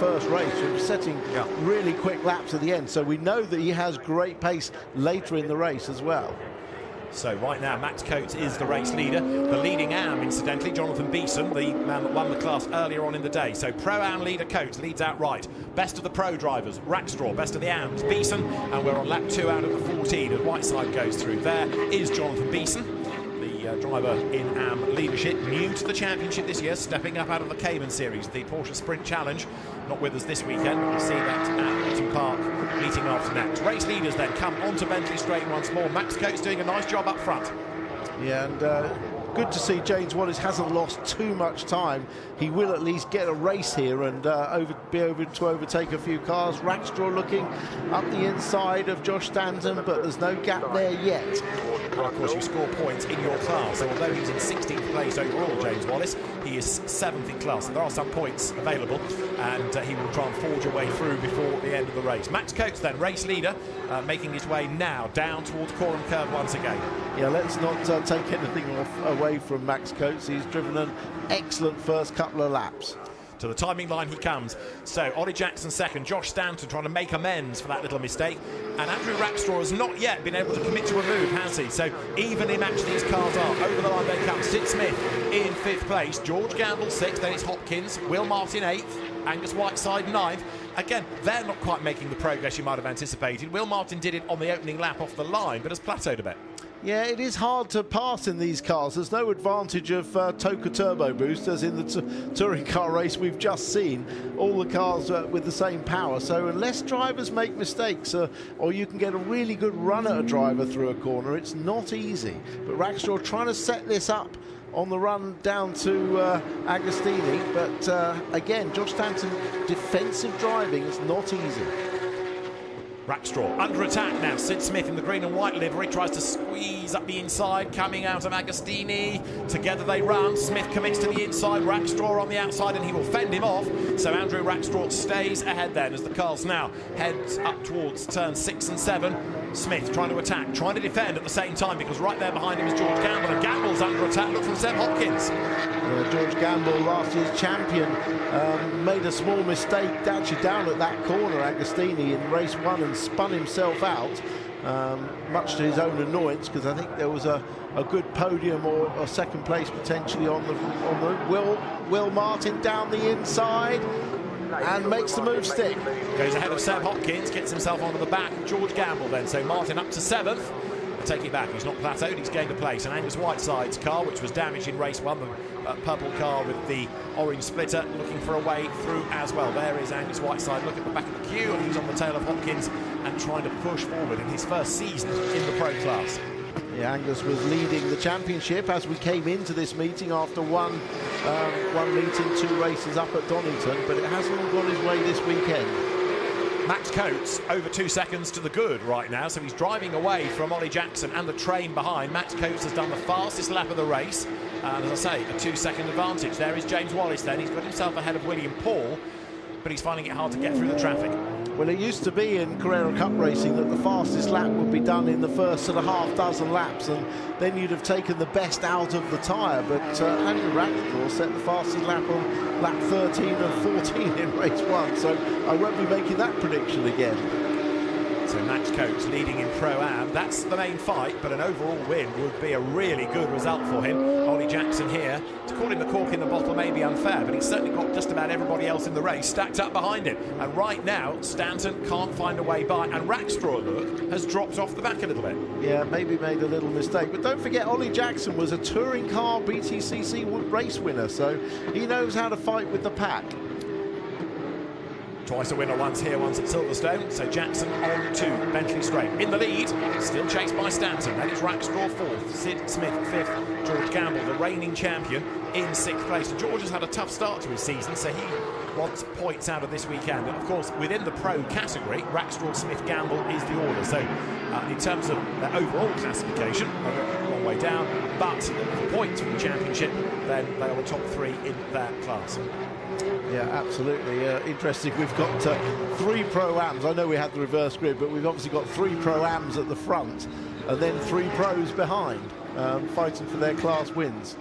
first race. He was setting really quick laps at the end, so we know that he has great pace later in the race as well. So right now, Max Coates is the race leader. The leading AM, incidentally, Jonathan Beeson, the man that won the class earlier on in the day. So Pro-Am leader Coates leads outright. Best of the pro drivers, Rackstraw. Best of the AMs, Beeson. And we're on lap 2 out of the 14 as Whiteside goes through. There is Jonathan Beeson, the driver in AM leadership, new to the championship this year, stepping up out of the Cayman Series, the Porsche Sprint Challenge. Not with us this weekend, but we'll see that at Eaton Park meeting after next. Race leaders then come onto Bentley Straight once more. Max Coates doing a nice job up front. Yeah, and good to see James Wallace hasn't lost too much time. He will at least get a race here and be able to overtake a few cars. Rackstraw looking up the inside of Josh Stanton, but there's no gap there yet. Well, of course, you score points in your class. So although he's in 16th place overall, James Wallace, he is 7th in class. So there are some points available, and he will try and forge a way through before the end of the race. Max Coates then, race leader, making his way now down towards Coram Curve once again. Yeah, let's not take anything away from Max Coates. He's driven an excellent first couple of laps. To the timing line he comes. So Ollie Jackson second, Josh Stanton trying to make amends for that little mistake, and Andrew Rackstraw has not yet been able to commit to a move, has he? So evenly matched these cars are. Over the line they come. Sid Smith in 5th place, George Gamble 6th, then it's Hopkins, Will Martin 8th, Angus Whiteside 9th. Again, they're not quite making the progress you might have anticipated. Will Martin did it on the opening lap off the line, but has plateaued a bit. Yeah, it is hard to pass in these cars. There's no advantage of Toka turbo boost as in the touring car race we've just seen. All the cars with the same power. So unless drivers make mistakes or you can get a really good run at a driver through a corner, it's not easy. But Rackstraw trying to set this up on the run down to Agostini. But again, Josh Stanton, defensive driving is not easy. Rackstraw under attack now. Sid Smith in the green and white livery tries to squeeze up the inside, coming out of Agostini. Together they run. Smith commits to the inside, Rackstraw on the outside, and he will fend him off. So Andrew Rackstraw stays ahead then as the cars now heads up towards turns 6 and 7. Smith trying to attack, trying to defend at the same time, because right there behind him is George Gamble, and Gamble's under attack. Look from Seb Hopkins. George Gamble, last year's champion, made a small mistake actually down at that corner, Agostini, in race 1 and spun himself out. much to his own annoyance, because I think there was a good podium or a second place potentially on the Will Martin down the inside and makes the move stick. Goes ahead of Seb Hopkins, gets himself onto the back of George Gamble then. So Martin up to 7th. Take it back, he's not plateaued, he's gained a place. And Angus Whiteside's car, which was damaged in race 1, the purple car with the orange splitter, looking for a way through as well. There is Angus Whiteside, look at the back of the queue, and he's on the tail of Hopkins and trying to push forward in his first season in the pro class. Yeah, Angus was leading the championship as we came into this meeting after one meeting, 2 races up at Donington, but it hasn't all gone his way this weekend. Max Coates over 2 seconds to the good right now, so he's driving away from Ollie Jackson and the train behind. Max Coates has done the fastest lap of the race, and as I say, a 2-second advantage. There is James Wallace then, he's got himself ahead of William Paul, but he's finding it hard to get through the traffic. Well, it used to be in Carrera Cup racing that the fastest lap would be done in the first sort of half dozen laps, and then you'd have taken the best out of the tyre. But Andrew Rackstraw set the fastest lap on lap 13 and 14 in race 1, so I won't be making that prediction again. So Max Coates leading in Pro-Am. That's the main fight, but an overall win would be a really good result for him. Ollie Jackson here. To call him the cork in the bottle may be unfair, but he's certainly got just about everybody else in the race stacked up behind him. And right now, Stanton can't find a way by, and Rackstraw, look, has dropped off the back a little bit. Yeah, maybe made a little mistake. But don't forget, Ollie Jackson was a touring car BTCC race winner, so he knows how to fight with the pack. Twice a winner, once here, once at Silverstone. So Jackson on to Bentley Straight. In the lead, still chased by Stanton. That is Rackstraw 4th, Sid Smith 5th, George Gamble, the reigning champion, in 6th place. And George has had a tough start to his season, so he wants points out of this weekend. And of course, within the pro category, Rackstraw, Smith, Gamble is the order. So in terms of their overall classification, a long way down, but for points for the championship, then they are the top 3 in their class. Yeah, absolutely. Interesting. We've got 3 Pro-Ams. I know we had the reverse grid, but we've obviously got 3 Pro-Ams at the front and then 3 pros behind, fighting for their class wins.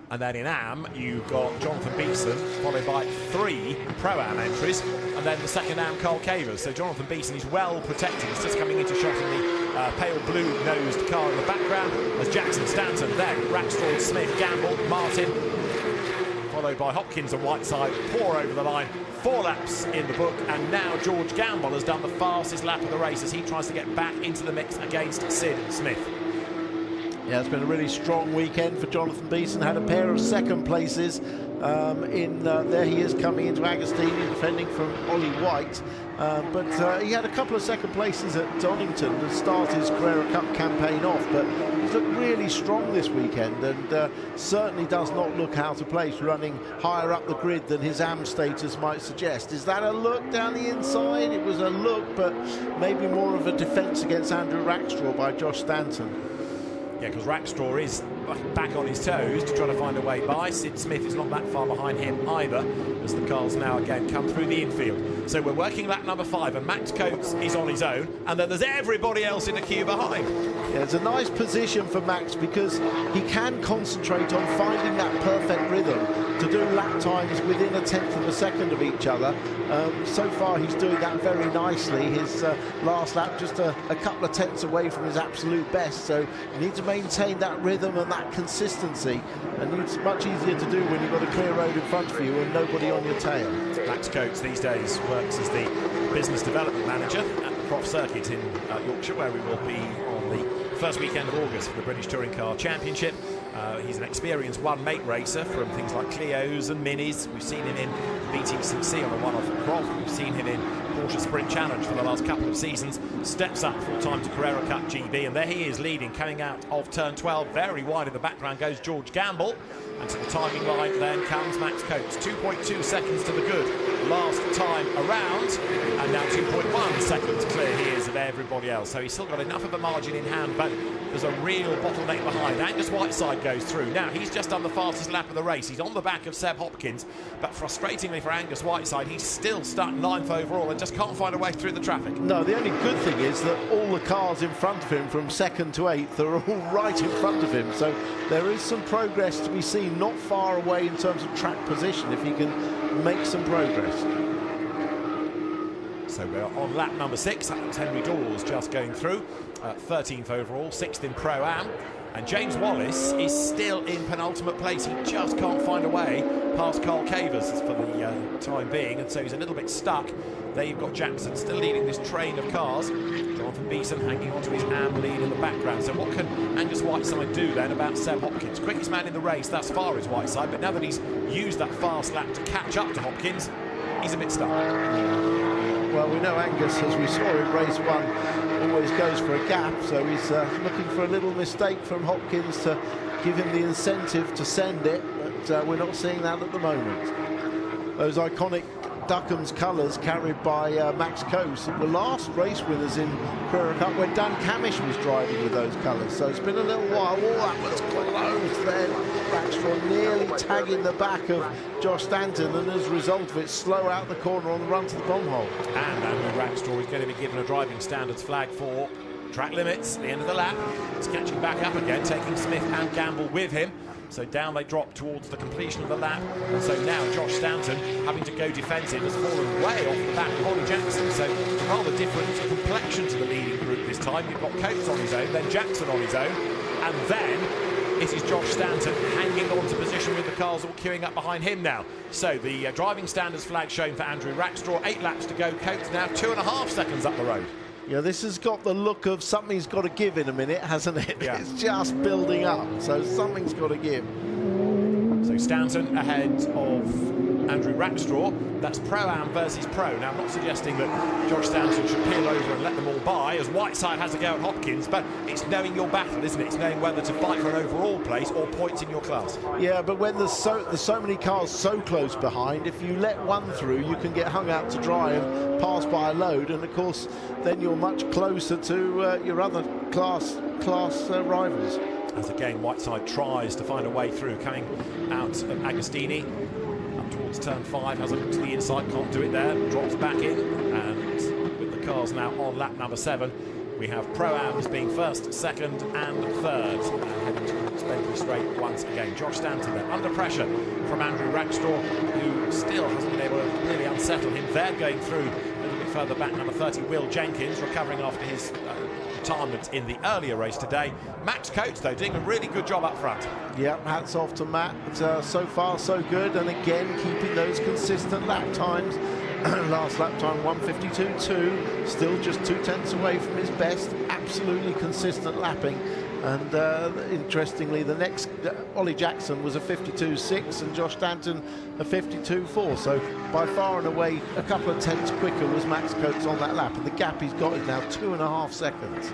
And then in Am, you've got Jonathan Beeson, followed by 3 Pro-Am entries, and then the second Am, Carl Cavers. So Jonathan Beeson is well protected. He's just coming into shot in the pale blue-nosed car in the background. As Jackson, Stanton, then Rackstraw, Smith, Gamble, Martin, followed by Hopkins and Whiteside, pour over the line. 4 laps in the book, and now George Gamble has done the fastest lap of the race as he tries to get back into the mix against Sid Smith. Yeah, it's been a really strong weekend for Jonathan Beeson. Had a pair of second places. There he is coming into Agostini, defending from Ollie White. But he had a couple of second places at Donington to start his Carrera Cup campaign off. But he's looked really strong this weekend, and certainly does not look out of place running higher up the grid than his AM status might suggest. Is that a look down the inside? It was a look, but maybe more of a defence against Andrew Rackstraw by Josh Stanton. Yeah, because Rackstraw is back on his toes to try to find a way by. Sid Smith is not that far behind him either, as the cars now again come through the infield. So we're working lap number 5, and Max Coates is on his own, and then there's everybody else in the queue behind. Yeah, it's a nice position for Max because he can concentrate on finding that perfect rhythm to do lap times within a tenth of a second of each other. So far he's doing that very nicely. His last lap just a couple of tenths away from his absolute best, so you need to maintain that rhythm and that consistency, and it's much easier to do when you've got a clear road in front of you and nobody on your tail. Max Coates these days works as the business development manager at the Prof Circuit in Yorkshire, where we will be on the first weekend of August for the British Touring Car Championship. He's an experienced one-make racer from things like Clios and Minis. We've seen him in BTCC on a one-off Prof. We've seen him in Porsche Sprint Challenge for the last couple of seasons. Steps up full-time to Carrera Cup GB, and there he is leading, coming out of turn 12. Very wide in the background goes George Gamble, and to the timing line then comes Max Coates. 2.2 seconds to the good last time around, and now 2.1 seconds clear he is of everybody else. So he's still got enough of a margin in hand, but there's a real bottleneck behind. Angus Whiteside goes through. Now he's just done the fastest lap of the race. He's on the back of Seb Hopkins, but frustratingly for Angus Whiteside, he's still stuck 9th overall and just can't find a way through the traffic. No, the only good thing is that all the cars in front of him from 2nd to 8th are all right in front of him, so there is some progress to be seen not far away in terms of track position if he can make some progress. So we're on lap number 6. That was Henry Dawes just going through, 13th overall, 6th in Pro-Am. And James Wallace is still in penultimate place. He just can't find a way past Carl Cavers for the time being, and so he's a little bit stuck. There you've got Jackson still leading this train of cars. Jonathan Beeson hanging on to his AM lead in the background. So what can Angus Whiteside do then about Seb Hopkins? Quickest man in the race thus far is Whiteside, but now that he's used that fast lap to catch up to Hopkins, he's a bit stuck. Well, we know Angus, as we saw in race 1, always goes for a gap, so he's looking for a little mistake from Hopkins to give him the incentive to send it, but we're not seeing that at the moment. Those iconic Duckham's colours carried by Max Coase, the last race winners in Carrera Cup when Dan Camish was driving with those colours, so it's been a little while. Oh, that was close then. Rackstraw nearly tagging the back of Josh Stanton, and as a result of it, slow out the corner on the run to the bomb hole. And Andrew Rackstraw is going to be given a driving standards flag for track limits at the end of the lap. He's catching back up again, taking Smith and Gamble with him. So down they drop towards the completion of the lap, and so now Josh Stanton, having to go defensive, has fallen way off the back of Ollie Jackson. So rather different complexion to the leading group this time. You've got Coates on his own, then Jackson on his own, and then it is Josh Stanton hanging on to position with the cars all queuing up behind him now. So the driving standards flag shown for Andrew Rackstraw, 8 laps to go. Coates now 2.5 seconds up the road. Yeah, this has got the look of something's got to give in a minute, hasn't it? Yeah. It's just building up, so something's got to give. So Stanton ahead of Andrew Rackstraw. That's Pro-Am versus Pro. Now, I'm not suggesting that Josh Stanton should peel over and let them all by, as Whiteside has a go at Hopkins, but it's knowing your battle, isn't it? It's knowing whether to fight for an overall place or points in your class. Yeah, but when there's so many cars so close behind, if you let one through, you can get hung out to dry and pass by a load, and of course, then you're much closer to your other class rivals. As again, Whiteside tries to find a way through, coming out of Agostini up towards turn 5, has a look to the inside, can't do it there, drops back in, and with the cars now on lap number 7, we have Pro-Ams being first, second and third, and heading towards Bentley Straight once again. Josh Stanton there, under pressure from Andrew Rackstraw, who still hasn't been able to really unsettle him. They're going through a little bit further back, number 30, Will Jenkins, recovering after his retirement in the earlier race today. Max Coates, though, doing a really good job up front. Yeah, hats off to Matt. So far, so good, and again, keeping those consistent lap times. Last lap time 1:52.2, still just 2/10 away from his best. Absolutely consistent lapping. And interestingly, the next Ollie Jackson was a 52.6 and Josh Stanton a 52.4. So by far and away, a couple of tenths quicker was Max Coates on that lap, and the gap he's got is now 2.5 seconds.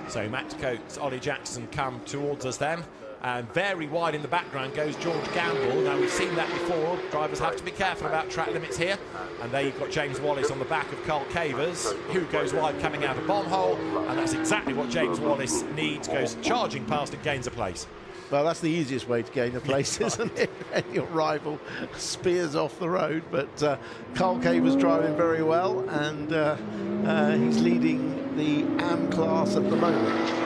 So Max Coates, Ollie Jackson come towards us then. And very wide in the background goes George Gamble. Now, we've seen that before. Drivers have to be careful about track limits here. And there you've got James Wallace on the back of Carl Cavers, who goes wide coming out of bomb hole. And that's exactly what James Wallace needs. Goes charging past and gains a place. Well, that's the easiest way to gain a place, isn't it? And your rival spears off the road. But Carl Cavers driving very well, and he's leading the AM class at the moment.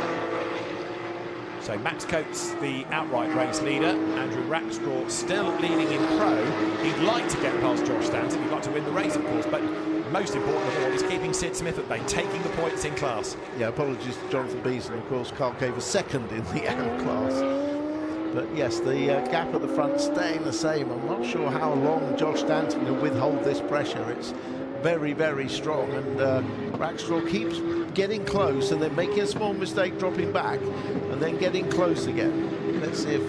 So Max Coates, the outright race leader. Andrew Rackstraw still leading in Pro. He'd like to get past Josh Stanton. He'd like to win the race, of course, but most important of all is keeping Sid Smith at bay, taking the points in class. Yeah, apologies to Jonathan Beeson. Of course, Carl Cavers second in the AM class. But yes, the gap at the front staying the same. I'm not sure how long Josh Stanton can withhold this pressure. It's very, very strong, and Rackstraw keeps getting close and then making a small mistake, dropping back, and then getting close again. Let's see if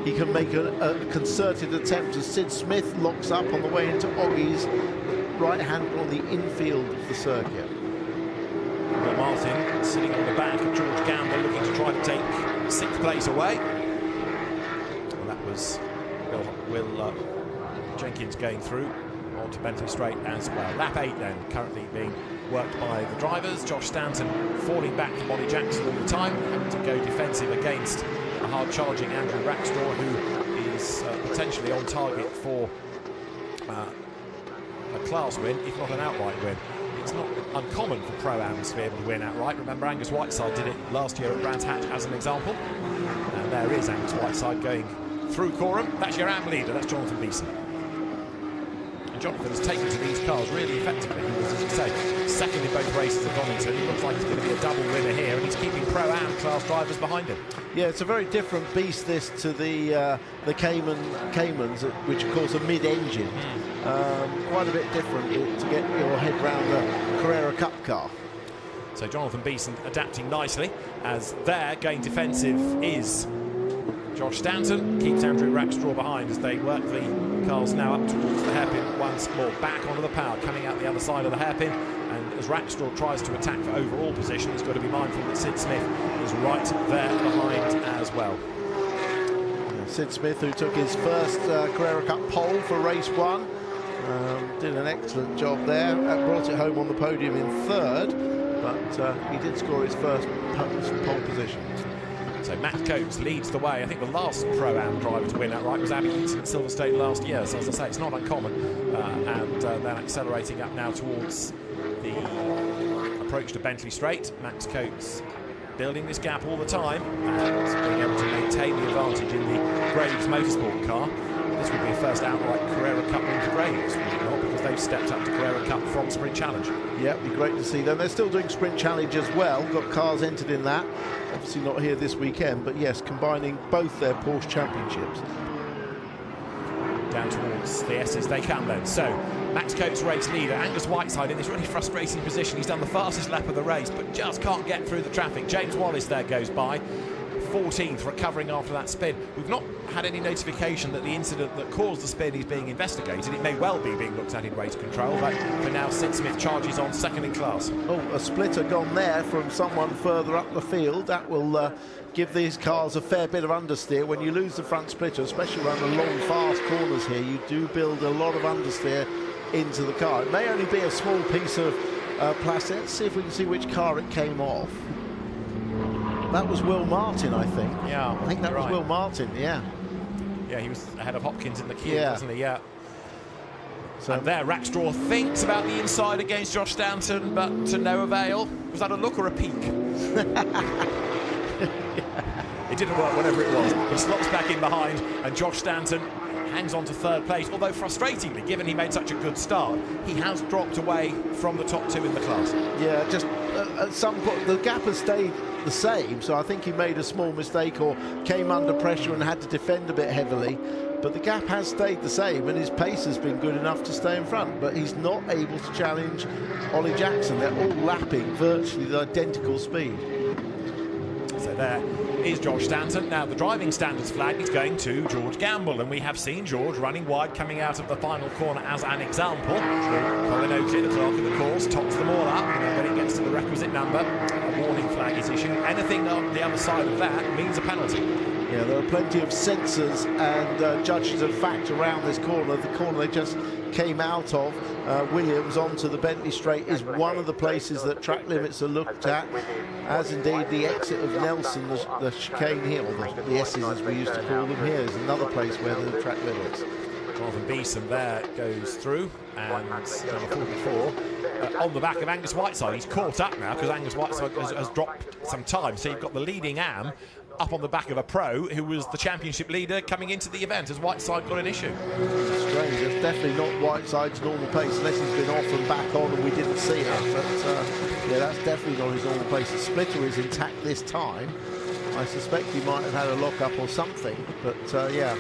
he can make a concerted attempt as Sid Smith locks up on the way into Oggie's right-hander on the infield of the circuit. Will Martin sitting on the back of George Gamble, looking to try to take 6th place away. And that was Will Jenkins going through onto Bentley Straight as well. Lap 8 then, currently being worked by the drivers. Josh Stanton falling back from Ollie Jackson all the time, having to go defensive against a hard-charging Andrew Rackstraw, who is potentially on target for a class win, if not an outright win. It's not uncommon for Pro-Ams to be able to win outright. Remember, Angus Whiteside did it last year at Brands Hatch as an example. And there is Angus Whiteside going through Coram. That's your AM leader, that's Jonathan Beeson. Jonathan has taken to these cars really effectively. He was, as you say, second in both races at Donington. He looks like he's going to be a double winner here, and he's keeping Pro-Am class drivers behind him. Yeah, it's a very different beast, this, to the Caymans, which of course are mid-engine. Quite a bit different to get your head round the Carrera Cup car. So Jonathan Beeson adapting nicely, as there going defensive is Josh Stanton. Keeps Andrew Rackstraw behind as they work the cars now up towards the hairpin once more. Back onto the power, coming out the other side of the hairpin. And as Rackstraw tries to attack for overall position, he's got to be mindful that Sid Smith is right there behind as well. Sid Smith, who took his first Carrera Cup pole for race 1, did an excellent job there. Brought it home on the podium in 3rd, but he did score his first pole position. So Matt Coates leads the way. I think the last Pro-Am driver to win outright was Abby Eaton at Silver State last year. So as I say, it's not uncommon. And then accelerating up now towards the approach to Bentley Straight. Max Coates building this gap all the time and being able to maintain the advantage in the Graves Motorsport car. This would be a first outright Carrera Cup win for Graves, would it not? Because they've stepped up to Carrera Cup from Sprint Challenge. Yeah, it'd be great to see them. They're still doing Sprint Challenge as well. Got cars entered in that. Obviously not here this weekend, but yes, combining both their Porsche Championships. Down towards the S's they come then. So Max Coates race leader, Angus Whiteside in this really frustrating position. He's done the fastest lap of the race but just can't get through the traffic. James Wallace there goes by, 14th, recovering after that spin. We've not had any notification that the incident that caused the spin is being investigated. It may well be being looked at in race control, but for now Sid Smith charges on second in class. Oh, a splitter gone there from someone further up the field. That will give these cars a fair bit of understeer. When you lose the front splitter, especially around the long fast corners here, you do build a lot of understeer into the car. It may only be a small piece of plastic. Let's see if we can see which car it came off. That was Will Martin, I think. Yeah, I think that was Will Martin, yeah. Yeah, he was ahead of Hopkins in the queue, wasn't he? Yeah. So and there, Rackstraw thinks about the inside against Josh Stanton, but to no avail. Was that a look or a peek? It didn't work, whatever it was. He slots back in behind, and Josh Stanton hangs on to 3rd place, although frustratingly, given he made such a good start, he has dropped away from the top 2 in the class. Yeah, just at some point, the gap has stayed the same, so I think he made a small mistake or came under pressure and had to defend a bit heavily, but the gap has stayed the same and his pace has been good enough to stay in front, but he's not able to challenge Ollie Jackson. They're all lapping virtually the identical speed. So there is Josh Stanton. Now the driving standards flag is going to George Gamble, and we have seen George running wide coming out of the final corner as an example. Colin Oakley, the clerk of the course, tops them all up, and when it gets to the requisite number, a warning flag is issued. Anything on the other side of that means a penalty. Yeah, there are plenty of sensors and judges of fact around this corner. The corner they just came out of, Williams onto the Bentley Straight, is one of the places that track limits are looked at, as indeed the exit of Nelson, the chicane here, or the S's as we used to call them here, is another place where the track limits. Jonathan Beeson there goes through, and number 44 on the back of Angus Whiteside. He's caught up now because Angus Whiteside has dropped some time, so you've got the leading AM up on the back of a pro who was the championship leader coming into the event as Whiteside got an issue. Strange, it's definitely not Whiteside's normal pace unless he's been off and back on and we didn't see it, but yeah, that's definitely not his normal pace. The splitter is intact this time. I suspect he might have had a lock-up or something, but yeah.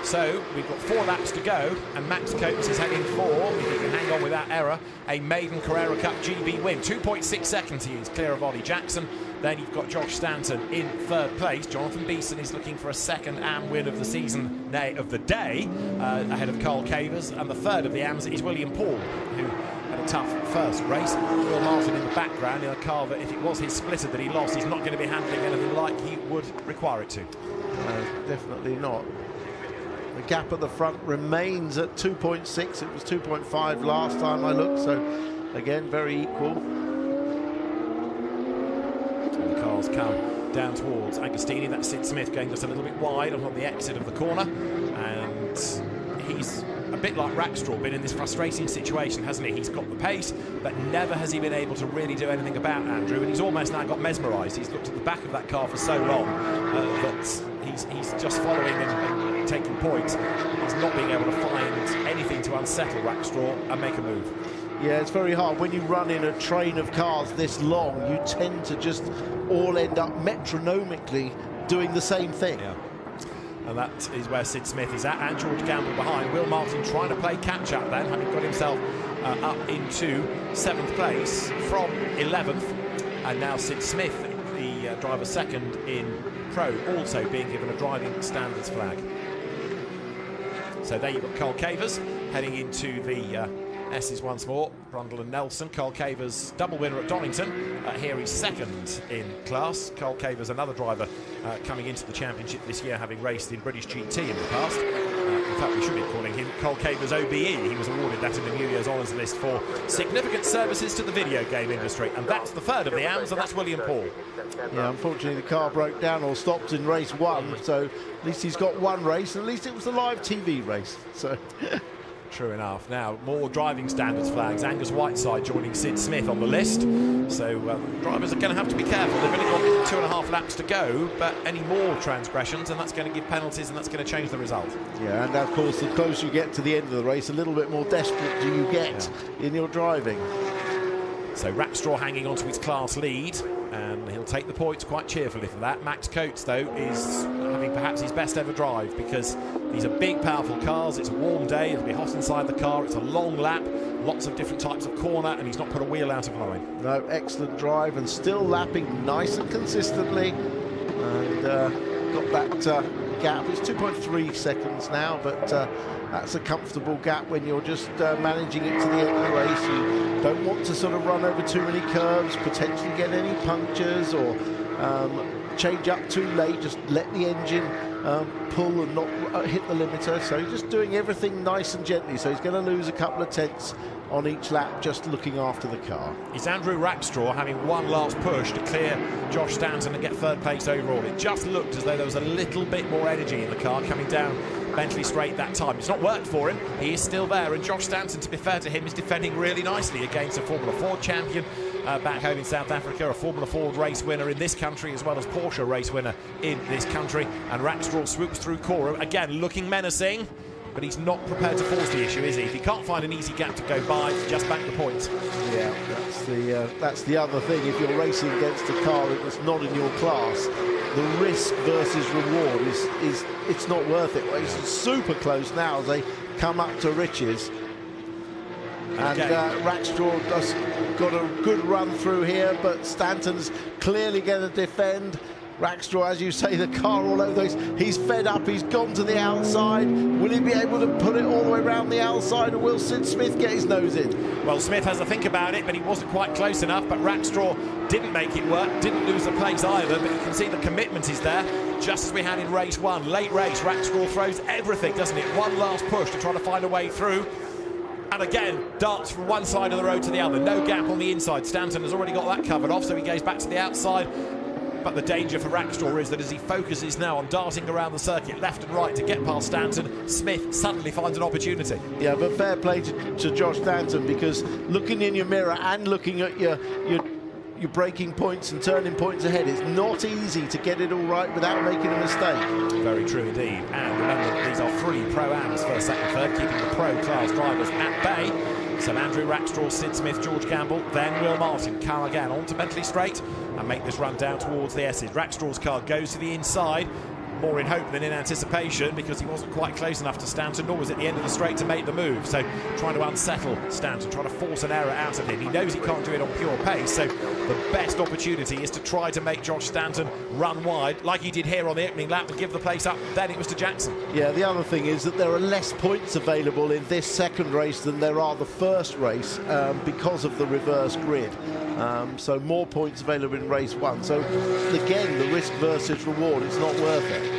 So we've got 4 laps to go, and Max Coates is heading for, if he can hang on without error, a maiden Carrera Cup GB win. 2.6 seconds he is clear of Ollie Jackson. Then you've got Josh Stanton in 3rd place. Jonathan Beeson is looking for a 2nd AM win of the season, nay, of the day, ahead of Carl Cavers. And the 3rd of the AMs is William Paul, who had a tough first race. Will Martin in the background in a car that, if it was his splitter that he lost, he's not going to be handling anything like he would require it to. Definitely not. The gap at the front remains at 2.6. It was 2.5 last time I looked, so again, very equal. And the cars come down towards Agostini. That's Sid Smith going just a little bit wide on the exit of the corner, and he's a bit like Rackstraw, been in this frustrating situation, hasn't he? He's got the pace, but never has he been able to really do anything about Andrew, and he's almost now got mesmerised. He's looked at the back of that car for so long that he's just following and taking points. He's not being able to find anything to unsettle Rackstraw and make a move. Yeah, it's very hard. When you run in a train of cars this long, you tend to just all end up metronomically doing the same thing. Yeah. And that is where Sid Smith is at, and George Gamble behind. Will Martin trying to play catch-up then, having got himself up into 7th place from 11th. And now Sid Smith, the driver second in Pro, also being given a driving standards flag. So there you've got Carl Cavers heading into the S's once more. Brundle and Nelson. Carl Cavers, double winner at Donington. Here he's second in class. Carl Cavers, another driver coming into the championship this year, having raced in British GT in the past. In fact, we should be calling him Carl Cavers OBE. He was awarded that in the New Year's Honours List for significant services to the video game industry. And that's the third of the AMs, and that's William Paul. Yeah, unfortunately the car broke down or stopped in race 1, so at least he's got one race, and at least it was a live TV race. So. True enough. Now, more driving standards flags. Angus Whiteside joining Sid Smith on the list. So drivers are going to have to be careful. They've only got 2.5 laps to go, but any more transgressions, and that's going to give penalties, and that's going to change the result. Yeah, and of course, the closer you get to the end of the race, a little bit more desperate do you get in your driving. So Rackstraw hanging on to his class lead, and he'll take the points quite cheerfully for that. Max Coates, though, is having perhaps his best ever drive, because these are big, powerful cars. It's a warm day, it'll be hot inside the car, it's a long lap, lots of different types of corner, and he's not put a wheel out of line. No, excellent drive, and still lapping nice and consistently, and got that gap. It's 2.3 seconds now, but that's a comfortable gap when you're just managing it to the end of the race. You don't want to sort of run over too many curves, potentially get any punctures, or change up too late. Just let the engine pull and not hit the limiter. So he's just doing everything nice and gently. So he's going to lose a couple of tenths on each lap, just looking after the car. It's Andrew Rackstraw having one last push to clear Josh Stanton and get third place overall. It just looked as though there was a little bit more energy in the car coming down Bentley Straight that time. It's not worked for him. He is still there, and Josh Stanton, to be fair to him, is defending really nicely against a Formula Ford champion back home in South Africa, a Formula Ford race winner in this country, as well as Porsche race winner in this country. And Rackstraw swoops through Cora, again looking menacing, but he's not prepared to force the issue, is he? If he can't find an easy gap to go by, just back the points. Yeah, that's the other thing. If you're racing against a car that's not in your class, the risk versus reward is it's not worth it. It's super close now as they come up to Riches. And Rackstraw has got a good run through here, but Stanton's clearly going to defend. Rackstraw, as you say, the car all over those. He's fed up, he's gone to the outside. Will he be able to put it all the way around the outside, or will Sid Smith get his nose in? Well, Smith has to think about it, but he wasn't quite close enough. But Rackstraw didn't make it work, didn't lose the place either, but you can see the commitment is there, just as we had in race 1. Late race, Rackstraw throws everything, doesn't it? One last push to try to find a way through. And again, darts from one side of the road to the other. No gap on the inside. Stanton has already got that covered off, so he goes back to the outside. But the danger for Rackstraw is that as he focuses now on darting around the circuit left and right to get past Stanton, Smith suddenly finds an opportunity. Yeah, but fair play to Josh Stanton, because looking in your mirror and looking at your braking points and turning points ahead, it's not easy to get it all right without making a mistake. Very true indeed. And remember, these are 3 Pro-Ams, first, second, third, keeping the Pro-class drivers at bay. So Andrew Rackstraw, Sid Smith, George Gamble, then Will Martin come again onto Bentley Straight and make this run down towards the S's. Rackstraw's car goes to the inside, more in hope than in anticipation, because he wasn't quite close enough to Stanton, nor was at the end of the straight to make the move. So trying to unsettle Stanton, trying to force an error out of him. He knows he can't do it on pure pace, so the best opportunity is to try to make Josh Stanton run wide, like he did here on the opening lap, and give the place up. Then it was to Jackson. Yeah, the other thing is that there are less points available in this second race than there are the first race, because of the reverse grid. So more points available in race 1. So again, the risk versus reward, it's not worth it.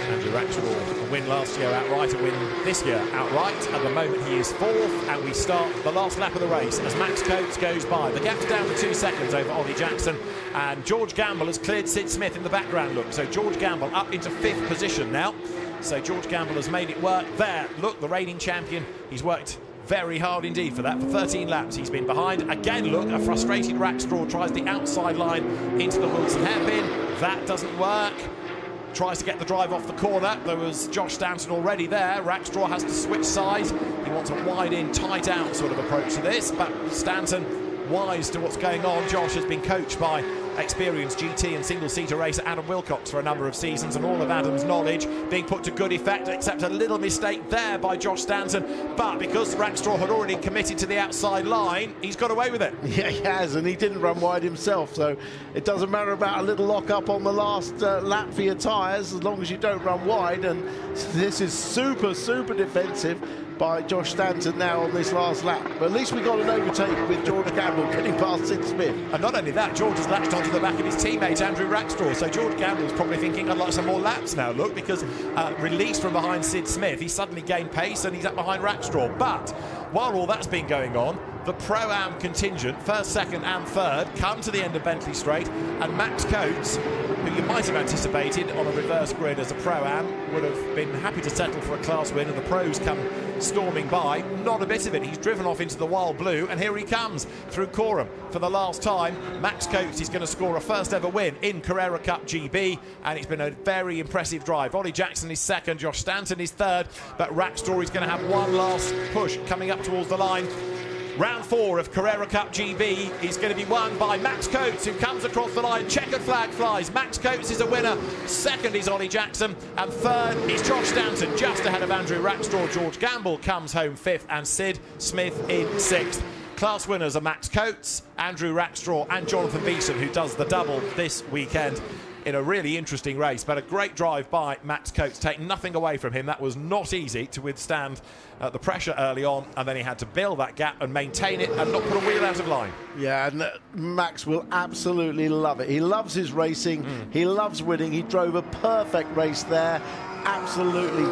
Andrew Rackstraw, a win last year outright, a win this year outright. At the moment he is 4th, and we start the last lap of the race as Max Coates goes by. The gap's down to 2 seconds over Ollie Jackson, and George Gamble has cleared Sid Smith in the background look. So George Gamble up into 5th position now. So George Gamble has made it work there. Look, the reigning champion, he's worked very hard indeed for that. For 13 laps, he's been behind. Again, look, a frustrated Rackstraw tries the outside line into the Wilson hairpin. That doesn't work. Tries to get the drive off the corner. There was Josh Stanton already there. Rackstraw has to switch sides. He wants a wide in, tight out sort of approach to this, but Stanton, wise to what's going on. Josh has been coached by experienced GT and single-seater racer Adam Wilcox for a number of seasons, and all of Adam's knowledge being put to good effect, except a little mistake there by Josh Stanton. But because Rackstraw had already committed to the outside line, he's got away with it. Yeah, he has, and he didn't run wide himself, so it doesn't matter about a little lock-up on the last lap for your tyres, as long as you don't run wide. And this is super, super defensive by Josh Stanton now on this last lap. But at least we got an overtake with George Gamble getting past Sid Smith. And not only that, George has latched onto the back of his teammate Andrew Rackstraw. So George Gamble's probably thinking, I'd like some more laps now, look, because released from behind Sid Smith, he suddenly gained pace and he's up behind Rackstraw. But while all that's been going on, the Pro-Am contingent, first, second and third, come to the end of Bentley Straight, and Max Coates, who you might have anticipated on a reverse grid as a Pro-Am, would have been happy to settle for a class win, and the pros come storming by. Not a bit of it. He's driven off into the wild blue, and here he comes through Coram for the last time. Max Coates is going to score a first ever win in Carrera Cup GB, and it's been a very impressive drive. Ollie Jackson is second, Josh Stanton is third, but Rackstraw is going to have one last push coming up towards the line. Round 4 of Carrera Cup GB is going to be won by Max Coates, who comes across the line. Checkered flag flies. Max Coates is a winner. Second is Ollie Jackson. And third is Josh Stanton, just ahead of Andrew Rackstraw. George Gamble comes home 5th, and Sid Smith in 6th. Class winners are Max Coates, Andrew Rackstraw and Jonathan Beeson, who does the double this weekend in a really interesting race. But a great drive by Max Coates, take nothing away from him. That was not easy to withstand the pressure early on, and then he had to build that gap and maintain it and not put a wheel out of line. Yeah, and Max will absolutely love it. He loves his racing. He loves winning. He drove a perfect race there. Absolutely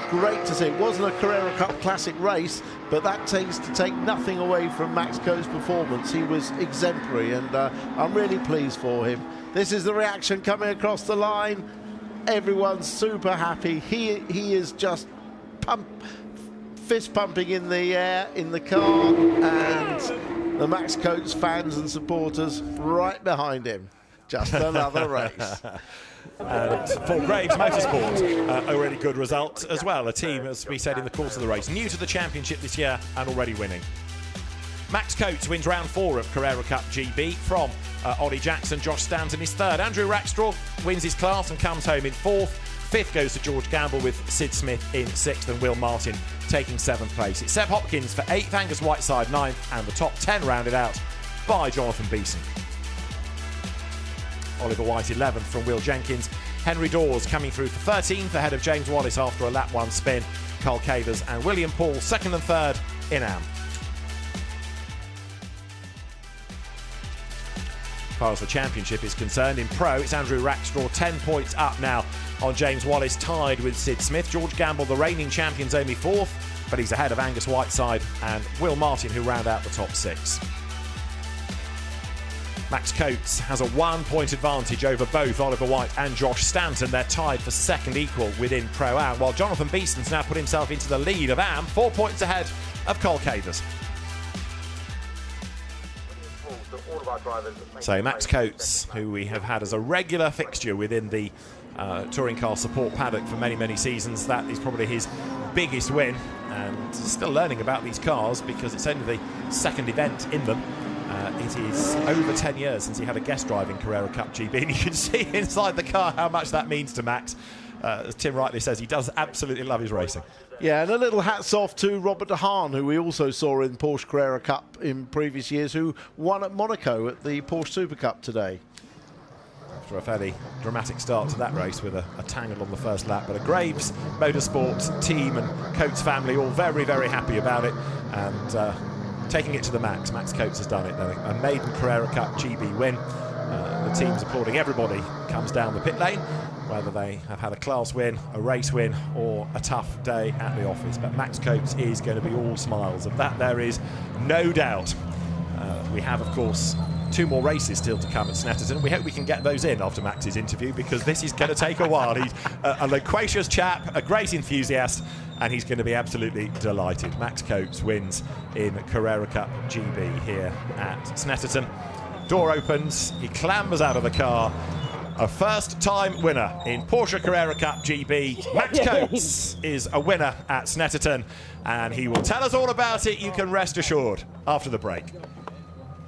great to see. It wasn't a Carrera Cup Classic race, but that takes to take nothing away from Max Coates' performance. He was exemplary, and I'm really pleased for him. This is the reaction coming across the line. Everyone's super happy. He is just fist pumping in the air in the car, and the Max Coates fans and supporters right behind him. Just another race. And for Graves Motorsport, a really good result as well. A team, as we said in the course of the race, new to the championship this year and already winning. Max Coates wins round 4 of Carrera Cup GB from Ollie Jackson. Josh Stanton is third. Andrew Rackstraw wins his class and comes home in 4th. 5th goes to George Gamble, with Sid Smith in 6th and Will Martin taking 7th place. It's Seb Hopkins for 8th, Angus Whiteside 9th, and the top 10 rounded out by Jonathan Beeson. Oliver White 11th from Will Jenkins. Henry Dawes coming through for 13th ahead of James Wallace after a lap 1 spin. Carl Cavers and William Paul 2nd and 3rd in AM. As far as the championship is concerned, in Pro, it's Andrew Rackstraw 10 points up now on James Wallace, tied with Sid Smith. George Gamble, the reigning champion's only 4th, but he's ahead of Angus Whiteside and Will Martin, who round out the top 6. Max Coates has a 1-point advantage over both Oliver White and Josh Stanton. They're tied for 2nd equal within Pro-Am, while Jonathan Beeston's now put himself into the lead of AM, 4 points ahead of Carl Cavers. So Max Coates, who we have had as a regular fixture within the touring car support paddock for many, many seasons, that is probably his biggest win, and still learning about these cars because it's only the 2nd event in them. It is over 10 years since he had a guest drive in Carrera Cup GB, and you can see inside the car how much that means to Max. As Tim rightly says, he does absolutely love his racing. Yeah, and a little hats off to Robert de Haan, who we also saw in Porsche Carrera Cup in previous years, who won at Monaco at the Porsche Super Cup today. After a fairly dramatic start to that race with a tangle on the first lap, but a Graves Motorsport team and Coates family all very, very happy about it, and taking it to the max. Max Coates has done it. A maiden Carrera Cup GB win. The team's applauding. Everybody comes down the pit lane, whether they have had a class win, a race win, or a tough day at the office. But Max Coates is going to be all smiles. Of that there is no doubt. We have, of course, 2 more races still to come at Snetterton. We hope we can get those in after Max's interview, because this is going to take a while. He's a loquacious chap, a great enthusiast, and he's going to be absolutely delighted. Max Coates wins in Carrera Cup GB here at Snetterton. Door opens, he clambers out of the car. A first-time winner in Porsche Carrera Cup GB. Max Coates is a winner at Snetterton, and he will tell us all about it, you can rest assured, after the break.